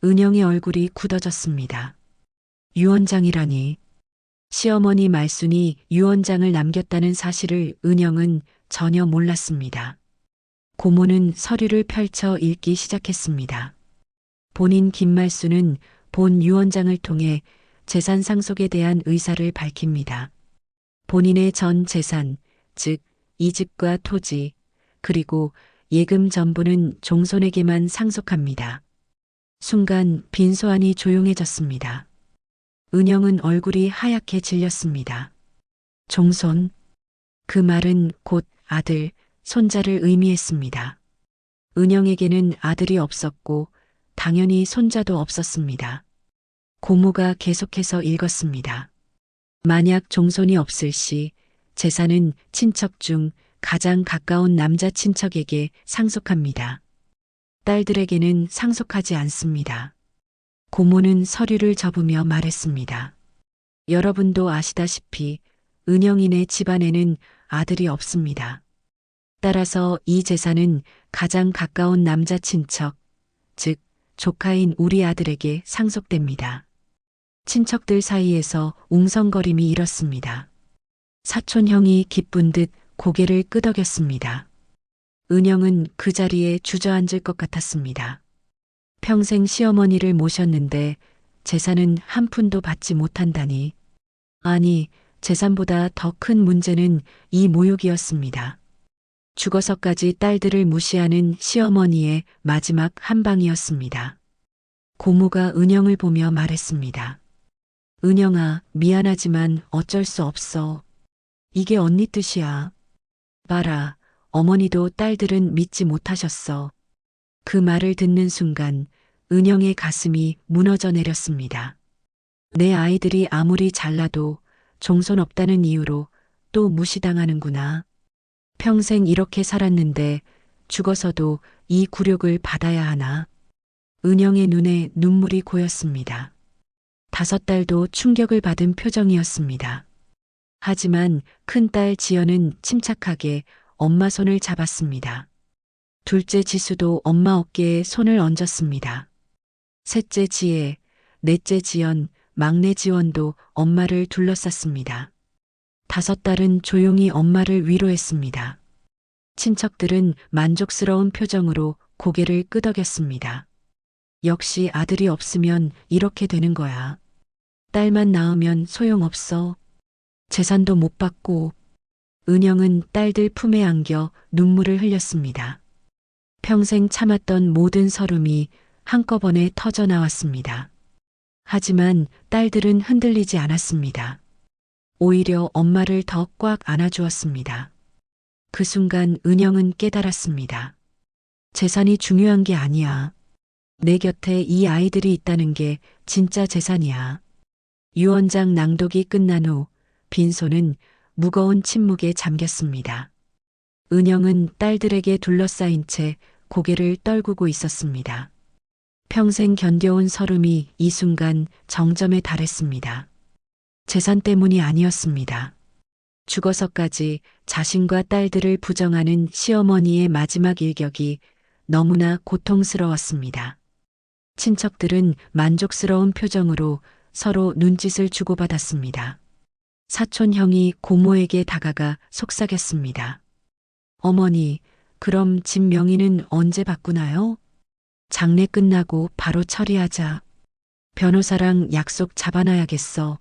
[SPEAKER 1] 은영의 얼굴이 굳어졌습니다. 유언장이라니. 시어머니 말순이 유언장을 남겼다는 사실을 은영은 전혀 몰랐습니다. 고모는 서류를 펼쳐 읽기 시작했습니다. 본인 김말순은 본 유언장을 통해 재산 상속에 대한 의사를 밝힙니다. 본인의 전 재산, 즉 이 집과 토지, 그리고 예금 전부는 종손에게만 상속합니다. 순간 빈소 안이 조용해졌습니다. 은영은 얼굴이 하얗게 질렸습니다. 종손. 그 말은 곧 아들, 손자를 의미했습니다. 은영에게는 아들이 없었고 당연히 손자도 없었습니다. 고모가 계속해서 읽었습니다. 만약 종손이 없을 시 재산은 친척 중 가장 가까운 남자 친척에게 상속합니다. 딸들에게는 상속하지 않습니다. 고모는 서류를 접으며 말했습니다. 여러분도 아시다시피 은영이네 집안에는 아들이 없습니다. 따라서 이 재산은 가장 가까운 남자 친척, 즉 조카인 우리 아들에게 상속됩니다. 친척들 사이에서 웅성거림이 일었습니다. 사촌 형이 기쁜 듯 고개를 끄덕였습니다. 은영은 그 자리에 주저앉을 것 같았습니다. 평생 시어머니를 모셨는데 재산은 한 푼도 받지 못한다니. 아니, 재산보다 더 큰 문제는 이 모욕이었습니다. 죽어서까지 딸들을 무시하는 시어머니의 마지막 한 방이었습니다. 고모가 은영을 보며 말했습니다. 은영아, 미안하지만 어쩔 수 없어. 이게 언니 뜻이야. 봐라, 어머니도 딸들은 믿지 못하셨어. 그 말을 듣는 순간 은영의 가슴이 무너져 내렸습니다. 내 아이들이 아무리 잘나도 종손 없다는 이유로 또 무시당하는구나. 평생 이렇게 살았는데 죽어서도 이 굴욕을 받아야 하나. 은영의 눈에 눈물이 고였습니다. 5딸도 충격을 받은 표정이었습니다. 하지만 큰딸 지연은 침착하게 엄마 손을 잡았습니다. 둘째 지수도 엄마 어깨에 손을 얹었습니다. 셋째 지혜, 넷째 지연, 막내 지원도 엄마를 둘러쌌습니다. 5딸은 조용히 엄마를 위로했습니다. 친척들은 만족스러운 표정으로 고개를 끄덕였습니다. 역시 아들이 없으면 이렇게 되는 거야. 딸만 낳으면 소용없어. 재산도 못 받고. 은영은 딸들 품에 안겨 눈물을 흘렸습니다. 평생 참았던 모든 서름이 한꺼번에 터져 나왔습니다. 하지만 딸들은 흔들리지 않았습니다. 오히려 엄마를 더 꽉 안아주었습니다. 그 순간 은영은 깨달았습니다. 재산이 중요한 게 아니야. 내 곁에 이 아이들이 있다는 게 진짜 재산이야. 유언장 낭독이 끝난 후 빈소는 무거운 침묵에 잠겼습니다. 은영은 딸들에게 둘러싸인 채 고개를 떨구고 있었습니다. 평생 견뎌온 서름이 이 순간 정점에 달했습니다. 재산 때문이 아니었습니다. 죽어서까지 자신과 딸들을 부정하는 시어머니의 마지막 일격이 너무나 고통스러웠습니다. 친척들은 만족스러운 표정으로 서로 눈짓을 주고받았습니다. 사촌 형이 고모에게 다가가 속삭였습니다. 어머니, 그럼 집 명의는 언제 바꾸나요? 장례 끝나고 바로 처리하자. 변호사랑 약속 잡아놔야겠어.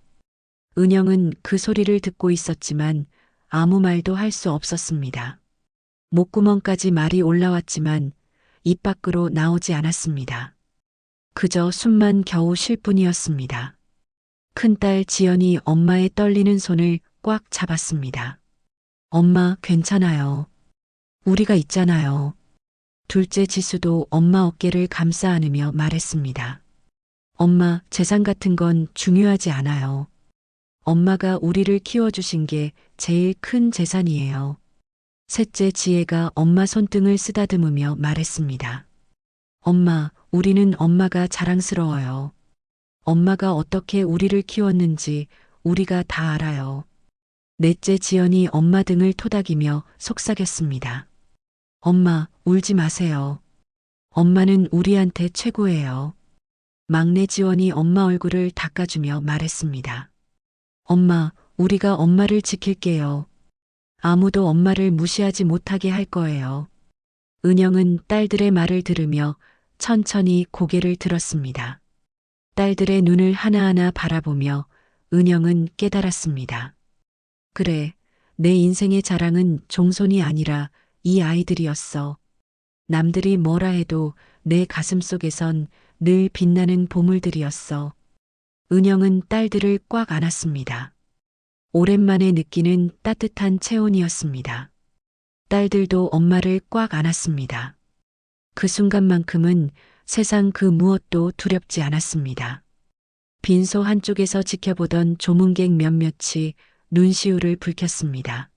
[SPEAKER 1] 은영은 그 소리를 듣고 있었지만 아무 말도 할 수 없었습니다. 목구멍까지 말이 올라왔지만 입 밖으로 나오지 않았습니다. 그저 숨만 겨우 쉴 뿐이었습니다. 큰딸 지연이 엄마의 떨리는 손을 꽉 잡았습니다. 엄마, 괜찮아요. 우리가 있잖아요. 둘째 지수도 엄마 어깨를 감싸 안으며 말했습니다. 엄마, 재산 같은 건 중요하지 않아요. 엄마가 우리를 키워주신 게 제일 큰 재산이에요. 셋째 지혜가 엄마 손등을 쓰다듬으며 말했습니다. 엄마, 우리는 엄마가 자랑스러워요. 엄마가 어떻게 우리를 키웠는지 우리가 다 알아요. 넷째 지연이 엄마 등을 토닥이며 속삭였습니다. 엄마, 울지 마세요. 엄마는 우리한테 최고예요. 막내 지원이 엄마 얼굴을 닦아주며 말했습니다. 엄마, 우리가 엄마를 지킬게요. 아무도 엄마를 무시하지 못하게 할 거예요. 은영은 딸들의 말을 들으며 천천히 고개를 들었습니다. 딸들의 눈을 하나하나 바라보며 은영은 깨달았습니다. 그래, 내 인생의 자랑은 종손이 아니라 이 아이들이었어. 남들이 뭐라 해도 내 가슴 속에선 늘 빛나는 보물들이었어. 은영은 딸들을 꽉 안았습니다. 오랜만에 느끼는 따뜻한 체온이었습니다. 딸들도 엄마를 꽉 안았습니다. 그 순간만큼은 세상 그 무엇도 두렵지 않았습니다. 빈소 한쪽에서 지켜보던 조문객 몇몇이 눈시울을 붉혔습니다.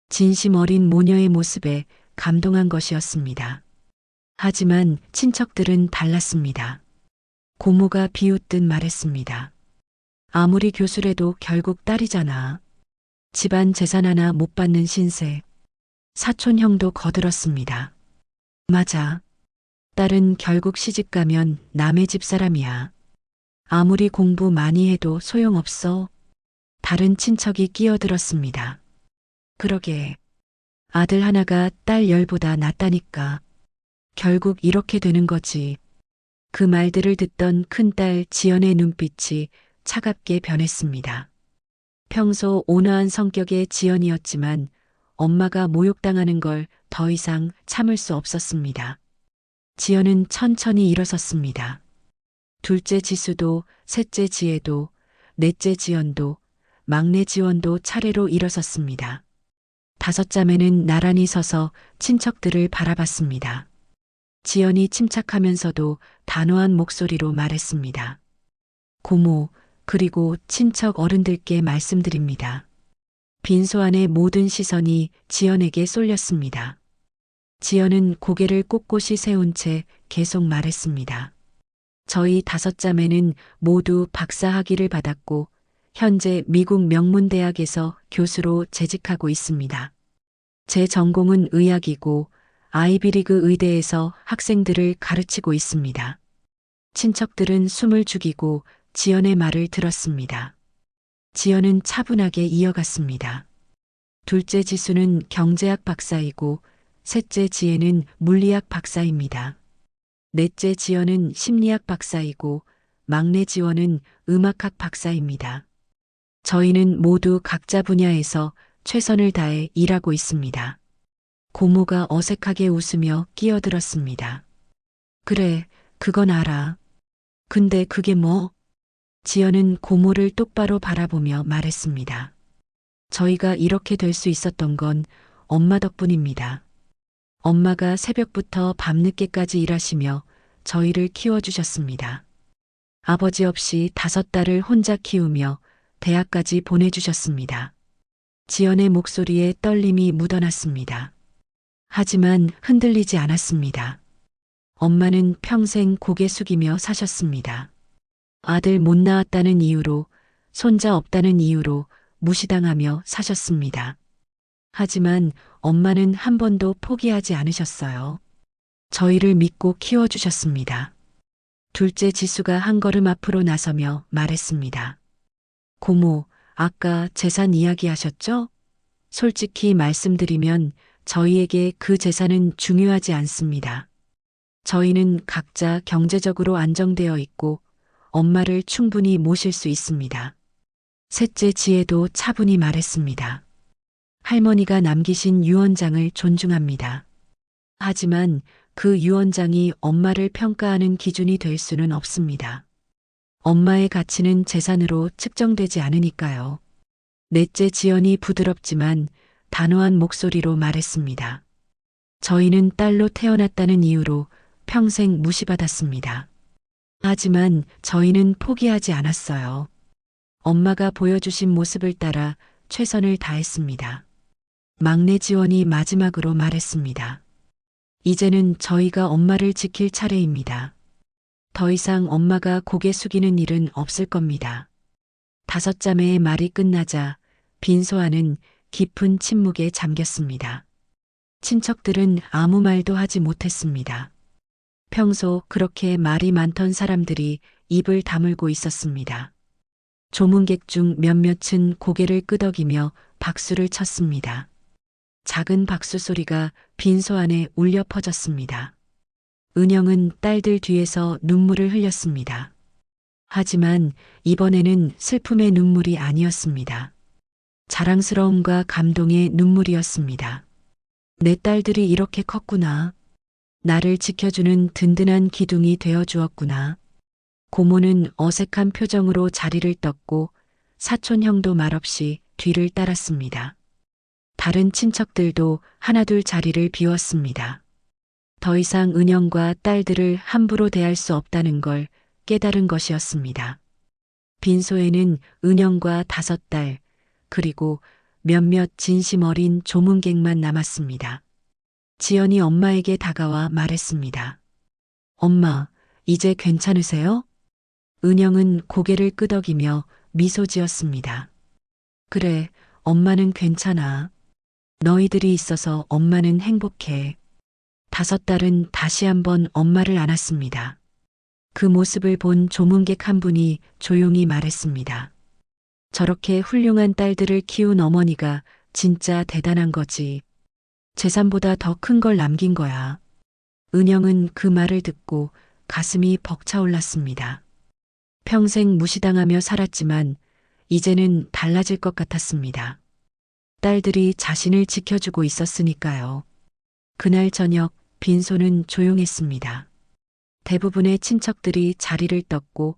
[SPEAKER 1] 진심 어린 모녀의 모습에 감동한 것이었습니다. 하지만 친척들은 달랐습니다. 고모가 비웃듯 말했습니다. 아무리 교수래도 결국 딸이잖아. 집안 재산 하나 못 받는 신세. 사촌 형도 거들었습니다. 맞아. 딸은 결국 시집가면 남의 집 사람이야. 아무리 공부 많이 해도 소용없어. 다른 친척이 끼어들었습니다. 그러게. 아들 하나가 딸 10보다 낫다니까. 결국 이렇게 되는 거지. 그 말들을 듣던 큰딸 지연의 눈빛이 차갑게 변했습니다. 평소 온화한 성격의 지연이었지만 엄마가 모욕당하는 걸 더 이상 참을 수 없었습니다. 지연은 천천히 일어섰습니다. 둘째 지수도, 셋째 지혜도, 넷째 지연도, 막내 지원도 차례로 일어섰습니다. 다섯 자매는 나란히 서서 친척들을 바라봤습니다. 지연이 침착하면서도 단호한 목소리로 말했습니다. 고모, 그리고 친척 어른들께 말씀드립니다. 빈소 안의 모든 시선이 지연에게 쏠렸습니다. 지연은 고개를 꼿꼿이 세운 채 계속 말했습니다. 저희 다섯 자매는 모두 박사 학위를 받았고 현재 미국 명문대학에서 교수로 재직하고 있습니다. 제 전공은 의학이고 아이비리그 의대에서 학생들을 가르치고 있습니다. 친척들은 숨을 죽이고 지연의 말을 들었습니다. 지연은 차분하게 이어갔습니다. 둘째 지수는 경제학 박사이고 셋째 지혜는 물리학 박사입니다. 넷째 지연은 심리학 박사이고 막내 지원은 음악학 박사입니다. 저희는 모두 각자 분야에서 최선을 다해 일하고 있습니다. 고모가 어색하게 웃으며 끼어들었습니다. 그래, 그건 알아. 근데 그게 뭐? 지연은 고모를 똑바로 바라보며 말했습니다. 저희가 이렇게 될 수 있었던 건 엄마 덕분입니다. 엄마가 새벽부터 밤늦게까지 일하시며 저희를 키워주셨습니다. 아버지 없이 다섯 딸을 혼자 키우며 대학까지 보내주셨습니다. 지연의 목소리에 떨림이 묻어났습니다. 하지만 흔들리지 않았습니다. 엄마는 평생 고개 숙이며 사셨습니다. 아들 못 낳았다는 이유로, 손자 없다는 이유로 무시당하며 사셨습니다. 하지만 엄마는 한 번도 포기하지 않으셨어요. 저희를 믿고 키워주셨습니다. 둘째 지수가 한 걸음 앞으로 나서며 말했습니다. 고모, 아까 재산 이야기하셨죠? 솔직히 말씀드리면 저희에게 그 재산은 중요하지 않습니다. 저희는 각자 경제적으로 안정되어 있고 엄마를 충분히 모실 수 있습니다. 셋째 지혜도 차분히 말했습니다. 할머니가 남기신 유언장을 존중합니다. 하지만 그 유언장이 엄마를 평가하는 기준이 될 수는 없습니다. 엄마의 가치는 재산으로 측정되지 않으니까요. 넷째 지연이 부드럽지만 단호한 목소리로 말했습니다. 저희는 딸로 태어났다는 이유로 평생 무시받았습니다. 하지만 저희는 포기하지 않았어요. 엄마가 보여주신 모습을 따라 최선을 다했습니다. 막내 지원이 마지막으로 말했습니다. 이제는 저희가 엄마를 지킬 차례입니다. 더 이상 엄마가 고개 숙이는 일은 없을 겁니다. 다섯 자매의 말이 끝나자 빈소아는 깊은 침묵에 잠겼습니다. 친척들은 아무 말도 하지 못했습니다. 평소 그렇게 말이 많던 사람들이 입을 다물고 있었습니다. 조문객 중 몇몇은 고개를 끄덕이며 박수를 쳤습니다. 작은 박수 소리가 빈소 안에 울려 퍼졌습니다. 은영은 딸들 뒤에서 눈물을 흘렸습니다. 하지만 이번에는 슬픔의 눈물이 아니었습니다. 자랑스러움과 감동의 눈물이었습니다. 내 딸들이 이렇게 컸구나. 나를 지켜주는 든든한 기둥이 되어 주었구나. 고모는 어색한 표정으로 자리를 떴고 사촌 형도 말없이 뒤를 따랐습니다. 다른 친척들도 하나둘 자리를 비웠습니다. 더 이상 은영과 딸들을 함부로 대할 수 없다는 걸 깨달은 것이었습니다. 빈소에는 은영과 다섯 딸, 그리고 몇몇 진심 어린 조문객만 남았습니다. 지연이 엄마에게 다가와 말했습니다. 엄마, 이제 괜찮으세요? 은영은 고개를 끄덕이며 미소 지었습니다. 그래, 엄마는 괜찮아. 너희들이 있어서 엄마는 행복해. 다섯 딸은 다시 한번 엄마를 안았습니다. 그 모습을 본 조문객 한 분이 조용히 말했습니다. 저렇게 훌륭한 딸들을 키운 어머니가 진짜 대단한 거지. 재산보다 더 큰 걸 남긴 거야. 은영은 그 말을 듣고 가슴이 벅차올랐습니다. 평생 무시당하며 살았지만 이제는 달라질 것 같았습니다. 딸들이 자신을 지켜주고 있었으니까요. 그날 저녁 빈소는 조용했습니다. 대부분의 친척들이 자리를 떴고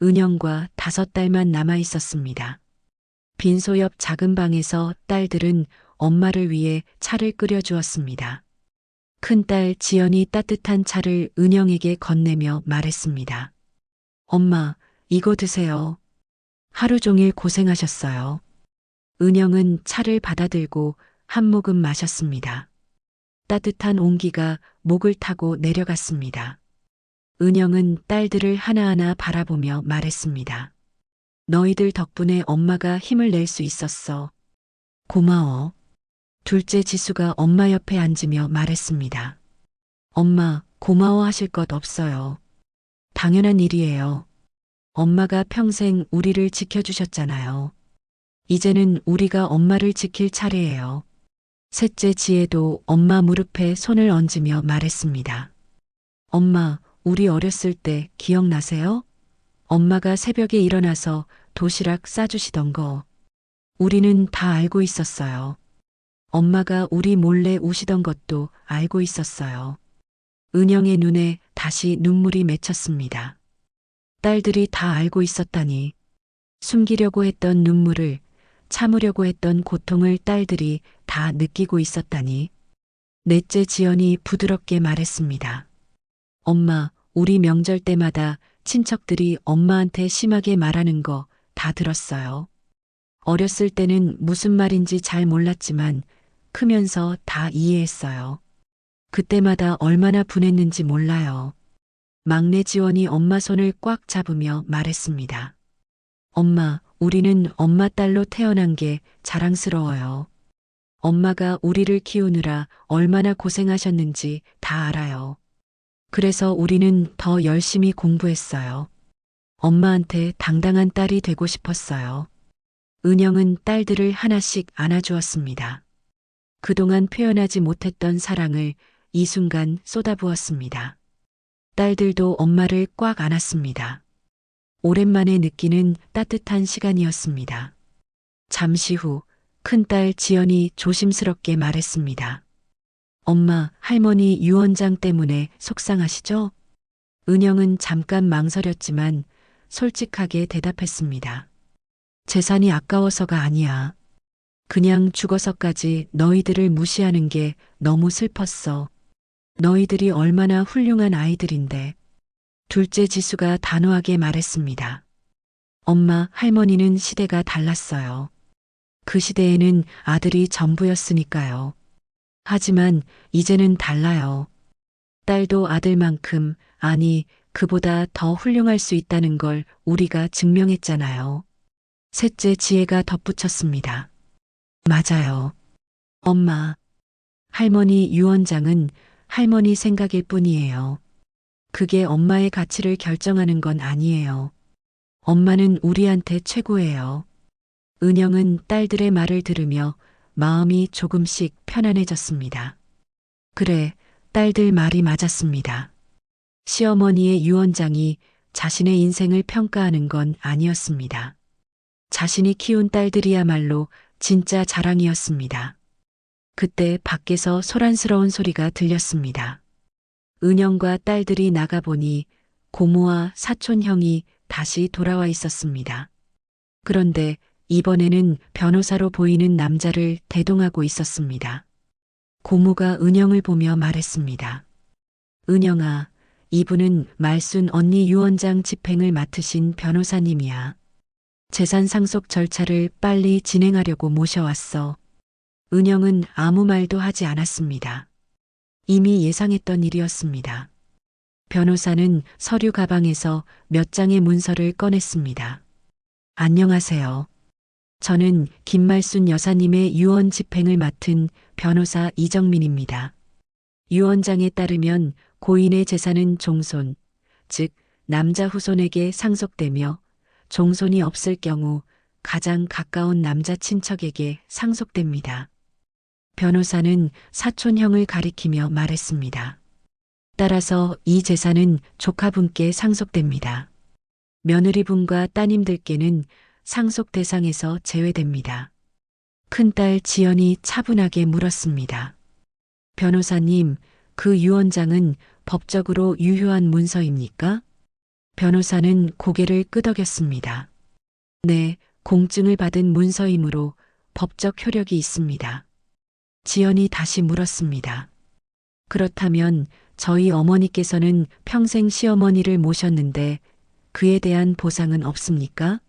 [SPEAKER 1] 은영과 다섯 딸만 남아 있었습니다. 빈소 옆 작은 방에서 딸들은 엄마를 위해 차를 끓여주었습니다. 큰딸 지연이 따뜻한 차를 은영에게 건네며 말했습니다. 엄마, 이거 드세요. 하루 종일 고생하셨어요. 은영은 차를 받아들고 한 모금 마셨습니다. 따뜻한 온기가 목을 타고 내려갔습니다. 은영은 딸들을 하나하나 바라보며 말했습니다. 너희들 덕분에 엄마가 힘을 낼 수 있었어. 고마워. 둘째 지수가 엄마 옆에 앉으며 말했습니다. 엄마, 고마워하실 것 없어요. 당연한 일이에요. 엄마가 평생 우리를 지켜주셨잖아요. 이제는 우리가 엄마를 지킬 차례예요. 셋째 지혜도 엄마 무릎에 손을 얹으며 말했습니다. 엄마, 우리 어렸을 때 기억나세요? 엄마가 새벽에 일어나서 도시락 싸주시던 거. 우리는 다 알고 있었어요. 엄마가 우리 몰래 우시던 것도 알고 있었어요. 은영의 눈에 다시 눈물이 맺혔습니다. 딸들이 다 알고 있었다니. 숨기려고 했던 눈물을, 참으려고 했던 고통을 딸들이 다 느끼고 있었다니. 넷째 지연이 부드럽게 말했습니다. 엄마, 우리 명절 때마다 친척들이 엄마한테 심하게 말하는 거 다 들었어요. 어렸을 때는 무슨 말인지 잘 몰랐지만 크면서 다 이해했어요. 그때마다 얼마나 분했는지 몰라요. 막내 지원이 엄마 손을 꽉 잡으며 말했습니다. 엄마, 우리는 엄마 딸로 태어난 게 자랑스러워요. 엄마가 우리를 키우느라 얼마나 고생하셨는지 다 알아요. 그래서 우리는 더 열심히 공부했어요. 엄마한테 당당한 딸이 되고 싶었어요. 은영은 딸들을 하나씩 안아주었습니다. 그동안 표현하지 못했던 사랑을 이 순간 쏟아부었습니다. 딸들도 엄마를 꽉 안았습니다. 오랜만에 느끼는 따뜻한 시간이었습니다. 잠시 후 큰딸 지연이 조심스럽게 말했습니다. 엄마, 할머니 유언장 때문에 속상하시죠? 은영은 잠깐 망설였지만 솔직하게 대답했습니다. 재산이 아까워서가 아니야. 그냥 죽어서까지 너희들을 무시하는 게 너무 슬펐어. 너희들이 얼마나 훌륭한 아이들인데. 둘째 지수가 단호하게 말했습니다. 엄마, 할머니는 시대가 달랐어요. 그 시대에는 아들이 전부였으니까요. 하지만 이제는 달라요. 딸도 아들만큼, 아니, 그보다 더 훌륭할 수 있다는 걸 우리가 증명했잖아요. 셋째 지혜가 덧붙였습니다. 맞아요. 엄마, 할머니 유언장은 할머니 생각일 뿐이에요. 그게 엄마의 가치를 결정하는 건 아니에요. 엄마는 우리한테 최고예요. 은영은 딸들의 말을 들으며 마음이 조금씩 편안해졌습니다. 그래, 딸들 말이 맞았습니다. 시어머니의 유언장이 자신의 인생을 평가하는 건 아니었습니다. 자신이 키운 딸들이야말로 진짜 자랑이었습니다. 그때 밖에서 소란스러운 소리가 들렸습니다. 은영과 딸들이 나가보니 고모와 사촌 형이 다시 돌아와 있었습니다. 그런데 이번에는 변호사로 보이는 남자를 대동하고 있었습니다. 고모가 은영을 보며 말했습니다. 은영아, 이분은 말순 언니 유언장 집행을 맡으신 변호사님이야. 재산 상속 절차를 빨리 진행하려고 모셔왔어. 은영은 아무 말도 하지 않았습니다. 이미 예상했던 일이었습니다. 변호사는 서류 가방에서 몇 장의 문서를 꺼냈습니다. 안녕하세요. 저는 김말순 여사님의 유언 집행을 맡은 변호사 이정민입니다. 유언장에 따르면 고인의 재산은 종손, 즉 남자 후손에게 상속되며 종손이 없을 경우 가장 가까운 남자 친척에게 상속됩니다. 변호사는 사촌형을 가리키며 말했습니다. 따라서 이 재산은 조카분께 상속됩니다. 며느리분과 따님들께는 상속 대상에서 제외됩니다. 큰딸 지연이 차분하게 물었습니다. 변호사님, 그 유언장은 법적으로 유효한 문서입니까? 변호사는 고개를 끄덕였습니다. 네, 공증을 받은 문서이므로 법적 효력이 있습니다. 지연이 다시 물었습니다. 그렇다면 저희 어머니께서는 평생 시어머니를 모셨는데 그에 대한 보상은 없습니까?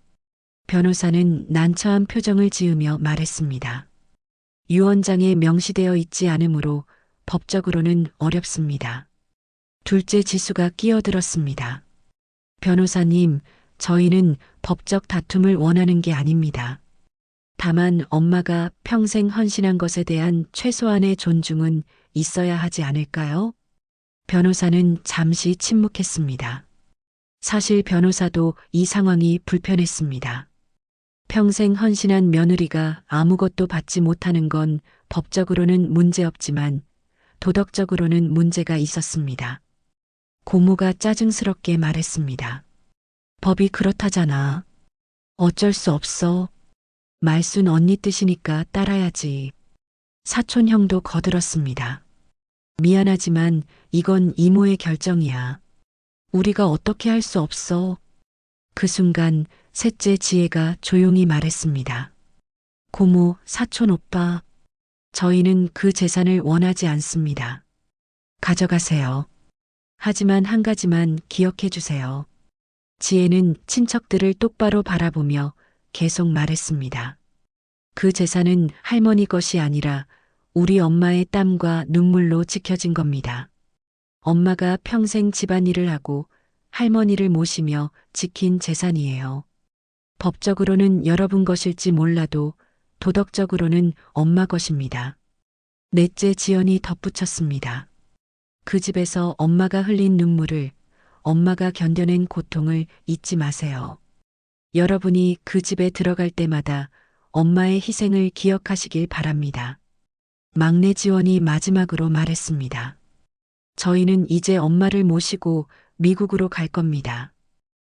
[SPEAKER 1] 변호사는 난처한 표정을 지으며 말했습니다. 유언장에 명시되어 있지 않으므로 법적으로는 어렵습니다. 둘째 지수가 끼어들었습니다. 변호사님, 저희는 법적 다툼을 원하는 게 아닙니다. 다만 엄마가 평생 헌신한 것에 대한 최소한의 존중은 있어야 하지 않을까요? 변호사는 잠시 침묵했습니다. 사실 변호사도 이 상황이 불편했습니다. 평생 헌신한 며느리가 아무것도 받지 못하는 건 법적으로는 문제없지만 도덕적으로는 문제가 있었습니다. 고모가 짜증스럽게 말했습니다. 법이 그렇다잖아. 어쩔 수 없어. 말순 언니 뜻이니까 따라야지. 사촌 형도 거들었습니다. 미안하지만 이건 이모의 결정이야. 우리가 어떻게 할 수 없어. 그 순간 셋째 지혜가 조용히 말했습니다. 고모, 사촌 오빠, 저희는 그 재산을 원하지 않습니다. 가져가세요. 하지만 한 가지만 기억해 주세요. 지혜는 친척들을 똑바로 바라보며 계속 말했습니다. 그 재산은 할머니 것이 아니라 우리 엄마의 땀과 눈물로 지켜진 겁니다. 엄마가 평생 집안일을 하고 할머니를 모시며 지킨 재산이에요. 법적으로는 여러분 것일지 몰라도 도덕적으로는 엄마 것입니다. 넷째 지연이 덧붙였습니다. 그 집에서 엄마가 흘린 눈물을, 엄마가 견뎌낸 고통을 잊지 마세요. 여러분이 그 집에 들어갈 때마다 엄마의 희생을 기억하시길 바랍니다. 막내 지원이 마지막으로 말했습니다. 저희는 이제 엄마를 모시고 미국으로 갈 겁니다.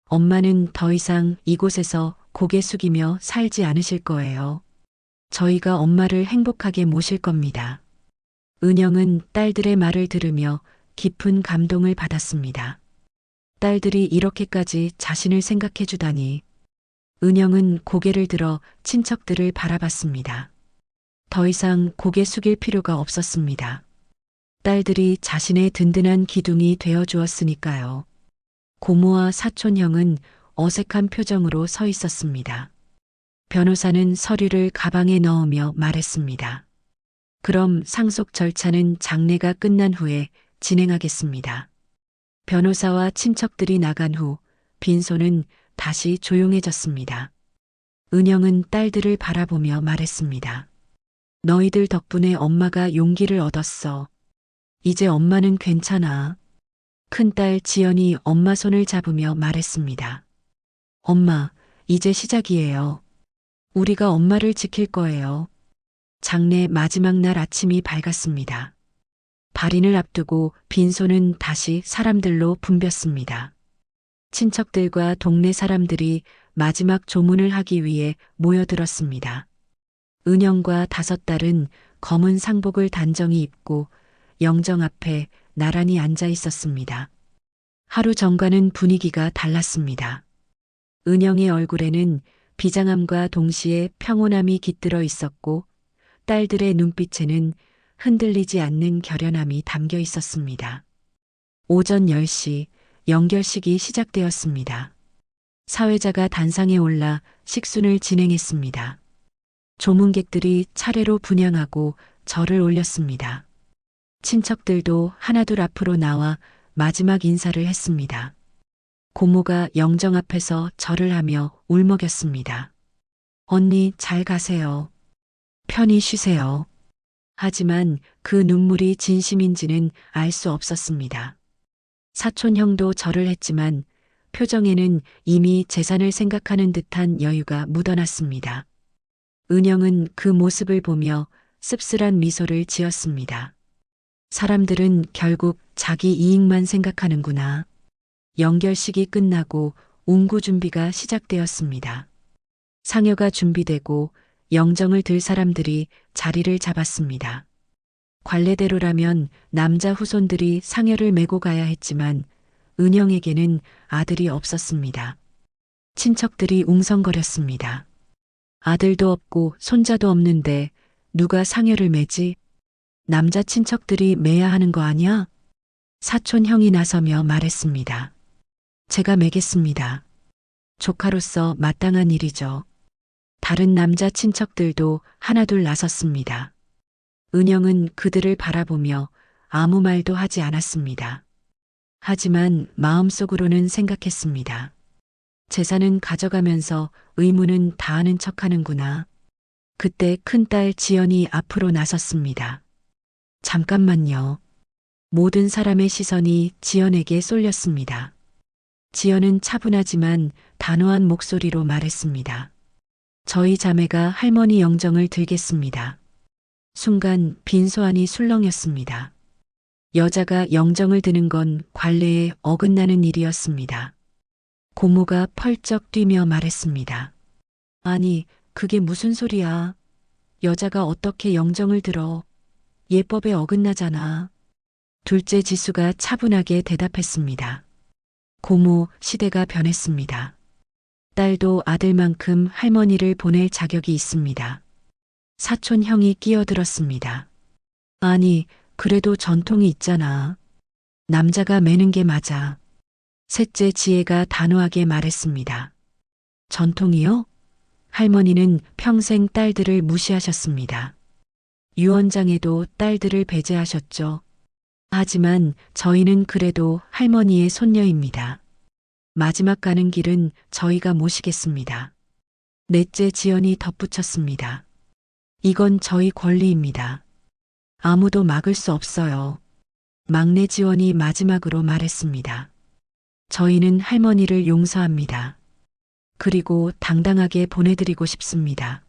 [SPEAKER 1] 엄마는 더 이상 이곳에서 고개 숙이며 살지 않으실 거예요. 저희가 엄마를 행복하게 모실 겁니다. 은영은 딸들의 말을 들으며 깊은 감동을 받았습니다. 딸들이 이렇게까지 자신을 생각해 주다니. 은영은 고개를 들어 친척들을 바라봤습니다. 더 이상 고개 숙일 필요가 없었습니다. 딸들이 자신의 든든한 기둥이 되어 주었으니까요. 고모와 사촌 형은 어색한 표정으로 서 있었습니다. 변호사는 서류를 가방에 넣으며 말했습니다. 그럼 상속 절차는 장례가 끝난 후에 진행하겠습니다. 변호사와 친척들이 나간 후 빈소는 다시 조용해졌습니다. 은영은 딸들을 바라보며 말했습니다. 너희들 덕분에 엄마가 용기를 얻었어. 이제 엄마는 괜찮아. 큰딸 지연이 엄마 손을 잡으며 말했습니다. 엄마, 이제 시작이에요. 우리가 엄마를 지킬 거예요. 장례 마지막 날 아침이 밝았습니다. 발인을 앞두고 빈소는 다시 사람들로 붐볐습니다. 친척들과 동네 사람들이 마지막 조문을 하기 위해 모여들었습니다. 은영과 다섯 딸은 검은 상복을 단정히 입고 영정 앞에 나란히 앉아 있었습니다. 하루 전과는 분위기가 달랐습니다. 은영의 얼굴에는 비장함과 동시에 평온함이 깃들어 있었고 딸들의 눈빛에는 흔들리지 않는 결연함이 담겨 있었습니다. 오전 10시 영결식이 시작되었습니다. 사회자가 단상에 올라 식순을 진행했습니다. 조문객들이 차례로 분향하고 절을 올렸습니다. 친척들도 하나둘 앞으로 나와 마지막 인사를 했습니다. 고모가 영정 앞에서 절을 하며 울먹였습니다. 언니 잘 가세요. 편히 쉬세요. 하지만 그 눈물이 진심인지는 알 수 없었습니다. 사촌 형도 절을 했지만 표정에는 이미 재산을 생각하는 듯한 여유가 묻어났습니다. 은영은 그 모습을 보며 씁쓸한 미소를 지었습니다. 사람들은 결국 자기 이익만 생각하는구나. 영결식이 끝나고 운구 준비가 시작되었습니다. 상여가 준비되고 영정을 들 사람들이 자리를 잡았습니다. 관례대로라면 남자 후손들이 상여를 메고 가야 했지만 은영에게는 아들이 없었습니다. 친척들이 웅성거렸습니다. 아들도 없고 손자도 없는데 누가 상여를 메지? 남자 친척들이 메야 하는 거 아니야? 사촌 형이 나서며 말했습니다. 제가 메겠습니다. 조카로서 마땅한 일이죠. 다른 남자 친척들도 하나둘 나섰습니다. 은영은 그들을 바라보며 아무 말도 하지 않았습니다. 하지만 마음속으로는 생각했습니다. 재산은 가져가면서 의무는 다하는 척하는구나. 그때 큰딸 지연이 앞으로 나섰습니다. 잠깐만요. 모든 사람의 시선이 지연에게 쏠렸습니다. 지연은 차분하지만 단호한 목소리로 말했습니다. 저희 자매가 할머니 영정을 들겠습니다. 순간 빈소 안이 술렁였습니다. 여자가 영정을 드는 건 관례에 어긋나는 일이었습니다. 고모가 펄쩍 뛰며 말했습니다. 아니, 그게 무슨 소리야. 여자가 어떻게 영정을 들어. 예법에 어긋나잖아. 둘째 지수가 차분하게 대답했습니다. 고모, 시대가 변했습니다. 딸도 아들만큼 할머니를 보낼 자격이 있습니다. 사촌 형이 끼어들었습니다. 아니, 그래도 전통이 있잖아. 남자가 매는 게 맞아. 셋째 지혜가 단호하게 말했습니다. 전통이요? 할머니는 평생 딸들을 무시하셨습니다. 유언장에도 딸들을 배제하셨죠. 하지만 저희는 그래도 할머니의 손녀입니다. 마지막 가는 길은 저희가 모시겠습니다. 넷째 지연이 덧붙였습니다. 이건 저희 권리입니다. 아무도 막을 수 없어요. 막내 지원이 마지막으로 말했습니다. 저희는 할머니를 용서합니다. 그리고 당당하게 보내드리고 싶습니다.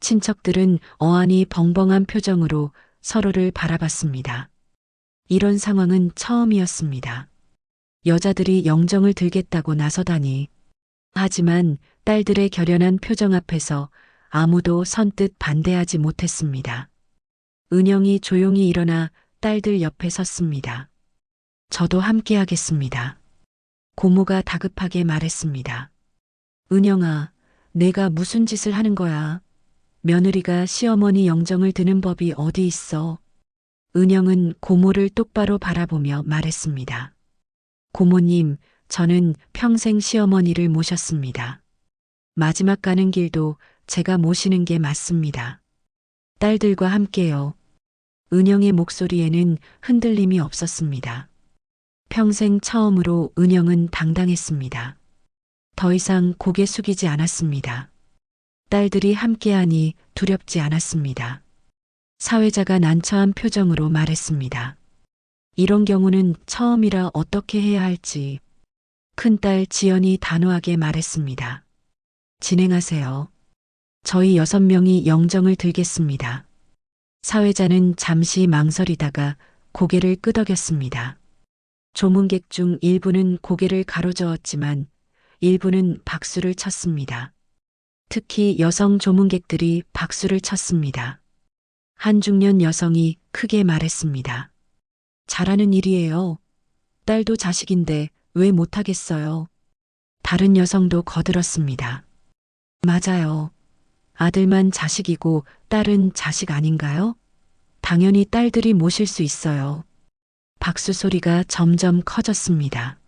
[SPEAKER 1] 친척들은 어안이 벙벙한 표정으로 서로를 바라봤습니다. 이런 상황은 처음이었습니다. 여자들이 영정을 들겠다고 나서다니. 하지만 딸들의 결연한 표정 앞에서 아무도 선뜻 반대하지 못했습니다. 은영이 조용히 일어나 딸들 옆에 섰습니다. 저도 함께 하겠습니다. 고모가 다급하게 말했습니다. 은영아, 내가 무슨 짓을 하는 거야? 며느리가 시어머니 영정을 드는 법이 어디 있어? 은영은 고모를 똑바로 바라보며 말했습니다. 고모님, 저는 평생 시어머니를 모셨습니다. 마지막 가는 길도 제가 모시는 게 맞습니다. 딸들과 함께요. 은영의 목소리에는 흔들림이 없었습니다. 평생 처음으로 은영은 당당했습니다. 더 이상 고개 숙이지 않았습니다. 딸들이 함께하니 두렵지 않았습니다. 사회자가 난처한 표정으로 말했습니다. 이런 경우는 처음이라 어떻게 해야 할지. 큰딸 지연이 단호하게 말했습니다. 진행하세요. 저희 6명이 영정을 들겠습니다. 사회자는 잠시 망설이다가 고개를 끄덕였습니다. 조문객 중 일부는 고개를 가로저었지만 일부는 박수를 쳤습니다. 특히 여성 조문객들이 박수를 쳤습니다. 한 중년 여성이 크게 말했습니다. 잘하는 일이에요. 딸도 자식인데 왜 못하겠어요? 다른 여성도 거들었습니다. 맞아요. 아들만 자식이고 딸은 자식 아닌가요? 당연히 딸들이 모실 수 있어요. 박수 소리가 점점 커졌습니다.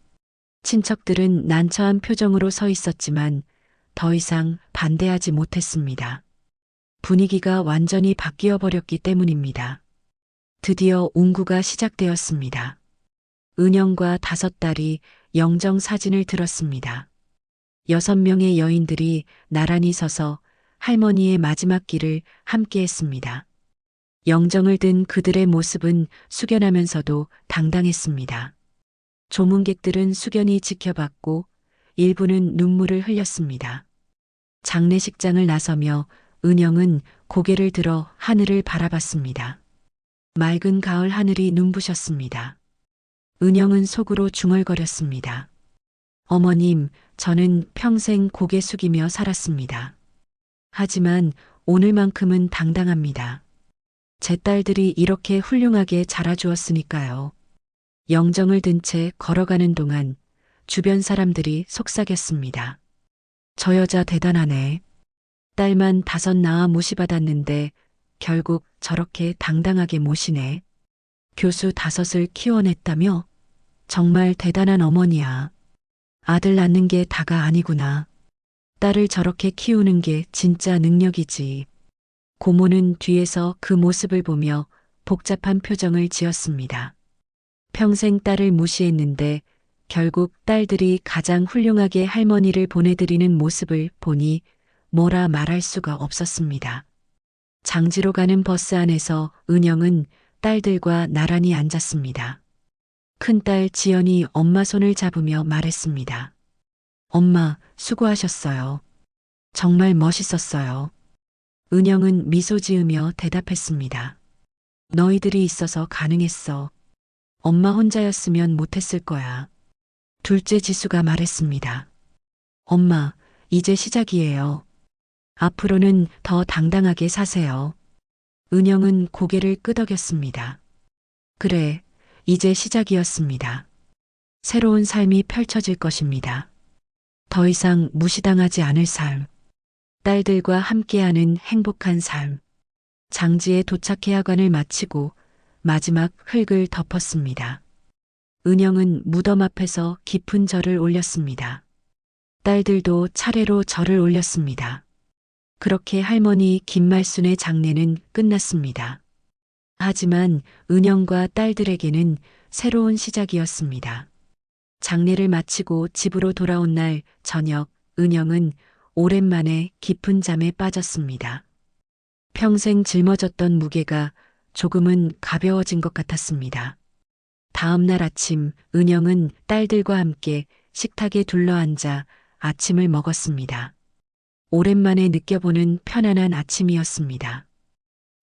[SPEAKER 1] 친척들은 난처한 표정으로 서 있었지만 더 이상 반대하지 못했습니다. 분위기가 완전히 바뀌어 버렸기 때문입니다. 드디어 웅구가 시작되었습니다. 은영과 5딸이 영정 사진을 들었습니다. 6명의 여인들이 나란히 서서 할머니의 마지막 길을 함께 했습니다. 영정을 든 그들의 모습은 숙연하면서도 당당했습니다. 조문객들은 숙연히 지켜봤고 일부는 눈물을 흘렸습니다. 장례식장을 나서며 은영은 고개를 들어 하늘을 바라봤습니다. 맑은 가을 하늘이 눈부셨습니다. 은영은 속으로 중얼거렸습니다. 어머님, 저는 평생 고개 숙이며 살았습니다. 하지만 오늘만큼은 당당합니다. 제 딸들이 이렇게 훌륭하게 자라주었으니까요. 영정을 든 채 걸어가는 동안 주변 사람들이 속삭였습니다. 저 여자 대단하네. 딸만 5 낳아 모시받았는데 결국 저렇게 당당하게 모시네. 교수 5을 키워냈다며? 정말 대단한 어머니야. 아들 낳는 게 다가 아니구나. 딸을 저렇게 키우는 게 진짜 능력이지. 고모는 뒤에서 그 모습을 보며 복잡한 표정을 지었습니다. 평생 딸을 무시했는데 결국 딸들이 가장 훌륭하게 할머니를 보내드리는 모습을 보니 뭐라 말할 수가 없었습니다. 장지로 가는 버스 안에서 은영은 딸들과 나란히 앉았습니다. 큰딸 지연이 엄마 손을 잡으며 말했습니다. 엄마, 수고하셨어요. 정말 멋있었어요. 은영은 미소 지으며 대답했습니다. 너희들이 있어서 가능했어. 엄마 혼자였으면 못했을 거야. 둘째 지수가 말했습니다. 엄마, 이제 시작이에요. 앞으로는 더 당당하게 사세요. 은영은 고개를 끄덕였습니다. 그래, 이제 시작이었습니다. 새로운 삶이 펼쳐질 것입니다. 더 이상 무시당하지 않을 삶. 딸들과 함께하는 행복한 삶. 장지에 도착해 하관을 마치고 마지막 흙을 덮었습니다. 은영은 무덤 앞에서 깊은 절을 올렸습니다. 딸들도 차례로 절을 올렸습니다. 그렇게 할머니 김말순의 장례는 끝났습니다. 하지만 은영과 딸들에게는 새로운 시작이었습니다. 장례를 마치고 집으로 돌아온 날 저녁, 은영은 오랜만에 깊은 잠에 빠졌습니다. 평생 짊어졌던 무게가 조금은 가벼워진 것 같았습니다. 다음 날 아침, 은영은 딸들과 함께 식탁에 둘러앉아 아침을 먹었습니다. 오랜만에 느껴보는 편안한 아침이었습니다.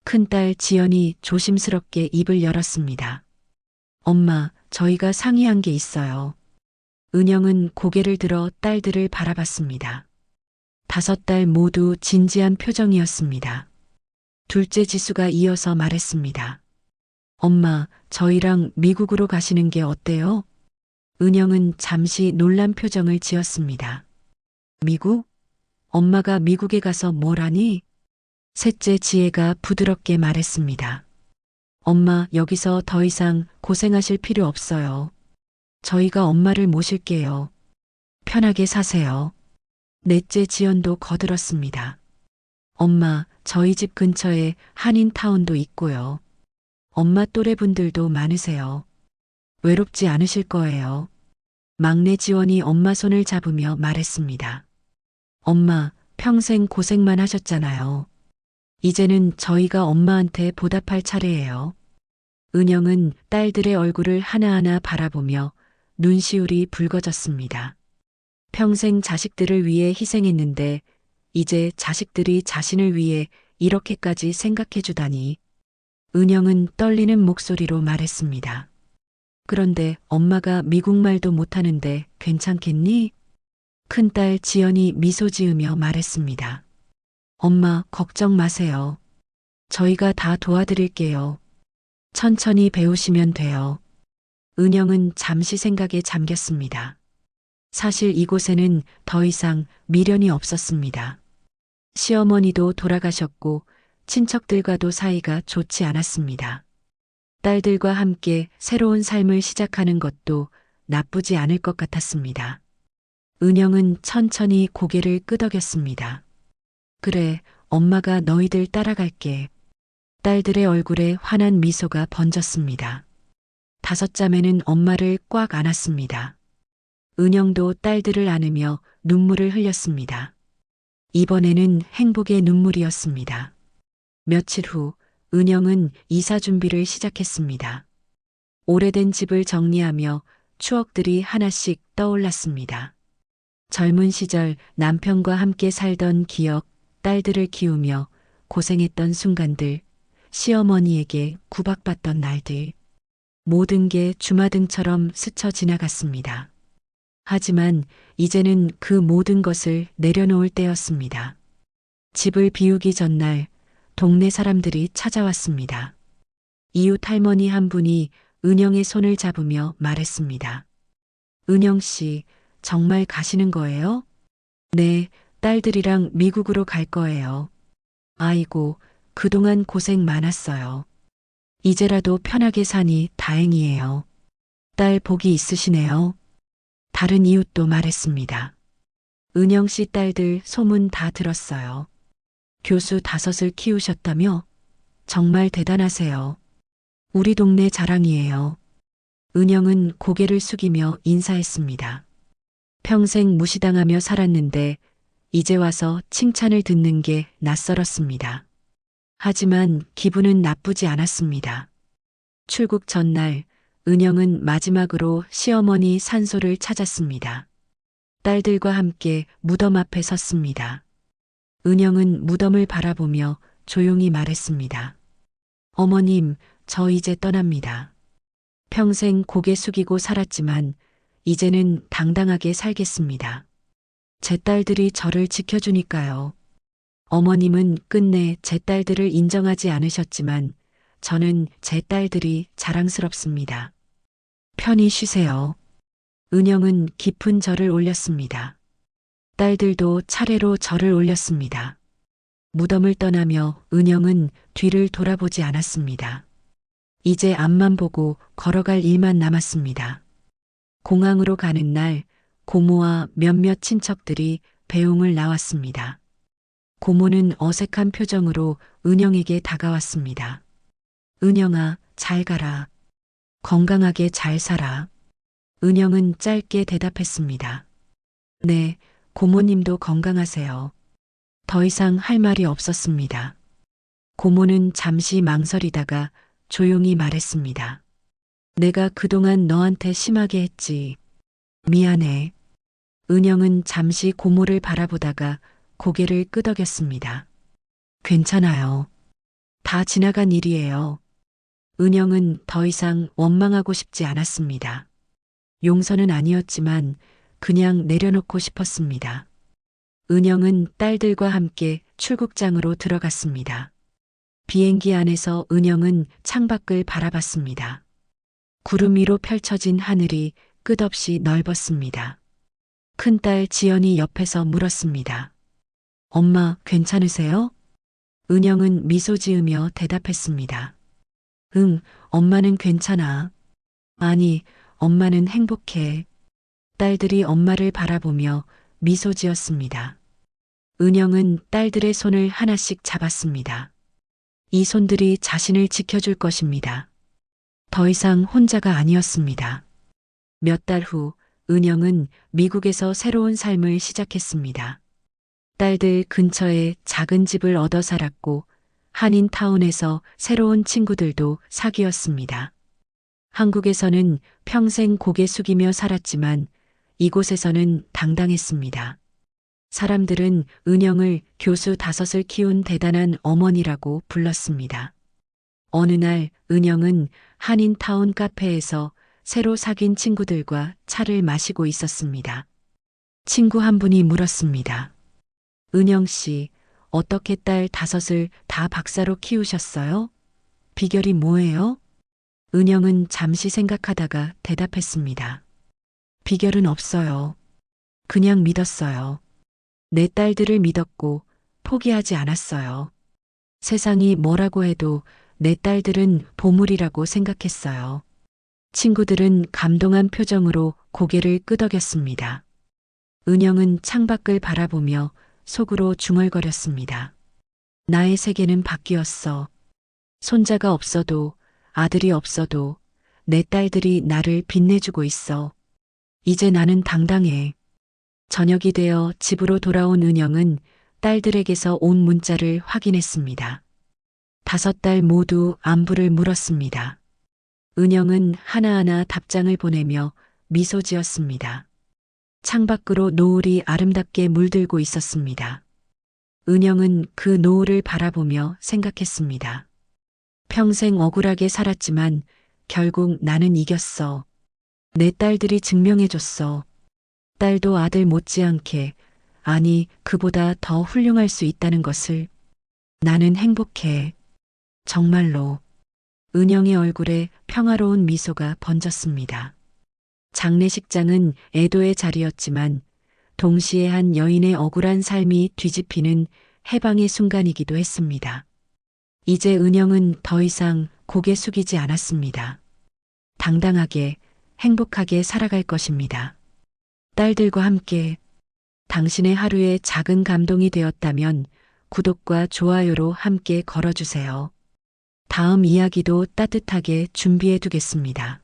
[SPEAKER 1] 큰딸 지연이 조심스럽게 입을 열었습니다. 엄마, 저희가 상의한 게 있어요. 은영은 고개를 들어 딸들을 바라봤습니다. 5딸 모두 진지한 표정이었습니다. 둘째 지수가 이어서 말했습니다. 엄마, 저희랑 미국으로 가시는 게 어때요? 은영은 잠시 놀란 표정을 지었습니다. 미국? 엄마가 미국에 가서 뭘 하니? 셋째 지혜가 부드럽게 말했습니다. 엄마, 여기서 더 이상 고생하실 필요 없어요. 저희가 엄마를 모실게요. 편하게 사세요. 넷째 지연도 거들었습니다. 엄마, 저희 집 근처에 한인타운도 있고요. 엄마 또래분들도 많으세요. 외롭지 않으실 거예요. 막내 지원이 엄마 손을 잡으며 말했습니다. 엄마, 평생 고생만 하셨잖아요. 이제는 저희가 엄마한테 보답할 차례예요. 은영은 딸들의 얼굴을 하나하나 바라보며 눈시울이 붉어졌습니다. 평생 자식들을 위해 희생했는데 이제 자식들이 자신을 위해 이렇게까지 생각해주다니. 은영은 떨리는 목소리로 말했습니다. 그런데 엄마가 미국말도 못하는데 괜찮겠니? 큰딸 지연이 미소 지으며 말했습니다. 엄마, 걱정 마세요. 저희가 다 도와드릴게요. 천천히 배우시면 돼요. 은영은 잠시 생각에 잠겼습니다. 사실 이곳에는 더 이상 미련이 없었습니다. 시어머니도 돌아가셨고 친척들과도 사이가 좋지 않았습니다. 딸들과 함께 새로운 삶을 시작하는 것도 나쁘지 않을 것 같았습니다. 은영은 천천히 고개를 끄덕였습니다. 그래, 엄마가 너희들 따라갈게. 딸들의 얼굴에 환한 미소가 번졌습니다. 5자매는 엄마를 꽉 안았습니다. 은영도 딸들을 안으며 눈물을 흘렸습니다. 이번에는 행복의 눈물이었습니다. 며칠 후 은영은 이사 준비를 시작했습니다. 오래된 집을 정리하며 추억들이 하나씩 떠올랐습니다. 젊은 시절 남편과 함께 살던 기억, 딸들을 키우며 고생했던 순간들, 시어머니에게 구박받던 날들. 모든 게 주마등처럼 스쳐 지나갔습니다. 하지만 이제는 그 모든 것을 내려놓을 때였습니다. 집을 비우기 전날 동네 사람들이 찾아왔습니다. 이웃 할머니 한 분이 은영의 손을 잡으며 말했습니다. 은영 씨, 정말 가시는 거예요? 네, 딸들이랑 미국으로 갈 거예요. 아이고, 그동안 고생 많았어요. 이제라도 편하게 사니 다행이에요. 딸 복이 있으시네요. 다른 이웃도 말했습니다. 은영 씨 딸들 소문 다 들었어요. 교수 5을 키우셨다며? 정말 대단하세요. 우리 동네 자랑이에요. 은영은 고개를 숙이며 인사했습니다. 평생 무시당하며 살았는데 이제 와서 칭찬을 듣는 게 낯설었습니다. 하지만 기분은 나쁘지 않았습니다. 출국 전날 은영은 마지막으로 시어머니 산소를 찾았습니다. 딸들과 함께 무덤 앞에 섰습니다. 은영은 무덤을 바라보며 조용히 말했습니다. 어머님, 저 이제 떠납니다. 평생 고개 숙이고 살았지만 이제는 당당하게 살겠습니다. 제 딸들이 저를 지켜주니까요. 어머님은 끝내 제 딸들을 인정하지 않으셨지만 저는 제 딸들이 자랑스럽습니다. 편히 쉬세요. 은영은 깊은 절을 올렸습니다. 딸들도 차례로 절을 올렸습니다. 무덤을 떠나며 은영은 뒤를 돌아보지 않았습니다. 이제 앞만 보고 걸어갈 일만 남았습니다. 공항으로 가는 날 고모와 몇몇 친척들이 배웅을 나왔습니다. 고모는 어색한 표정으로 은영에게 다가왔습니다. 은영아, 잘 가라. 건강하게 잘 살아. 은영은 짧게 대답했습니다. 네, 고모님도 건강하세요. 더 이상 할 말이 없었습니다. 고모는 잠시 망설이다가 조용히 말했습니다. 내가 그동안 너한테 심하게 했지. 미안해. 은영은 잠시 고모를 바라보다가 고개를 끄덕였습니다. 괜찮아요. 다 지나간 일이에요. 은영은 더 이상 원망하고 싶지 않았습니다. 용서는 아니었지만 그냥 내려놓고 싶었습니다. 은영은 딸들과 함께 출국장으로 들어갔습니다. 비행기 안에서 은영은 창밖을 바라봤습니다. 구름 위로 펼쳐진 하늘이 끝없이 넓었습니다. 큰딸 지연이 옆에서 물었습니다. 엄마, 괜찮으세요? 은영은 미소 지으며 대답했습니다. 응, 엄마는 괜찮아. 아니, 엄마는 행복해. 딸들이 엄마를 바라보며 미소 지었습니다. 은영은 딸들의 손을 하나씩 잡았습니다. 이 손들이 자신을 지켜줄 것입니다. 더 이상 혼자가 아니었습니다. 몇 달 후, 은영은 미국에서 새로운 삶을 시작했습니다. 딸들 근처에 작은 집을 얻어 살았고, 한인타운에서 새로운 친구들도 사귀었습니다. 한국에서는 평생 고개 숙이며 살았지만 이곳에서는 당당했습니다. 사람들은 은영을 교수 5을 키운 대단한 어머니라고 불렀습니다. 어느 날 은영은 한인타운 카페에서 새로 사귄 친구들과 차를 마시고 있었습니다. 친구 한 분이 물었습니다. 은영 씨, 어떻게 딸 5을 다 박사로 키우셨어요? 비결이 뭐예요? 은영은 잠시 생각하다가 대답했습니다. 비결은 없어요. 그냥 믿었어요. 내 딸들을 믿었고 포기하지 않았어요. 세상이 뭐라고 해도 내 딸들은 보물이라고 생각했어요. 친구들은 감동한 표정으로 고개를 끄덕였습니다. 은영은 창밖을 바라보며 속으로 중얼거렸습니다. 나의 세계는 바뀌었어. 손자가 없어도 아들이 없어도 내 딸들이 나를 빛내주고 있어. 이제 나는 당당해. 저녁이 되어 집으로 돌아온 은영은 딸들에게서 온 문자를 확인했습니다. 5딸 모두 안부를 물었습니다. 은영은 하나하나 답장을 보내며 미소 지었습니다. 창밖으로 노을이 아름답게 물들고 있었습니다. 은영은 그 노을을 바라보며 생각했습니다. 평생 억울하게 살았지만 결국 나는 이겼어. 내 딸들이 증명해줬어. 딸도 아들 못지않게, 아니 그보다 더 훌륭할 수 있다는 것을. 나는 행복해. 정말로. 은영의 얼굴에 평화로운 미소가 번졌습니다. 장례식장은 애도의 자리였지만 동시에 한 여인의 억울한 삶이 뒤집히는 해방의 순간이기도 했습니다. 이제 은영은 더 이상 고개 숙이지 않았습니다. 당당하게, 행복하게 살아갈 것입니다. 딸들과 함께. 당신의 하루에 작은 감동이 되었다면 구독과 좋아요로 함께 걸어주세요. 다음 이야기도 따뜻하게 준비해 두겠습니다.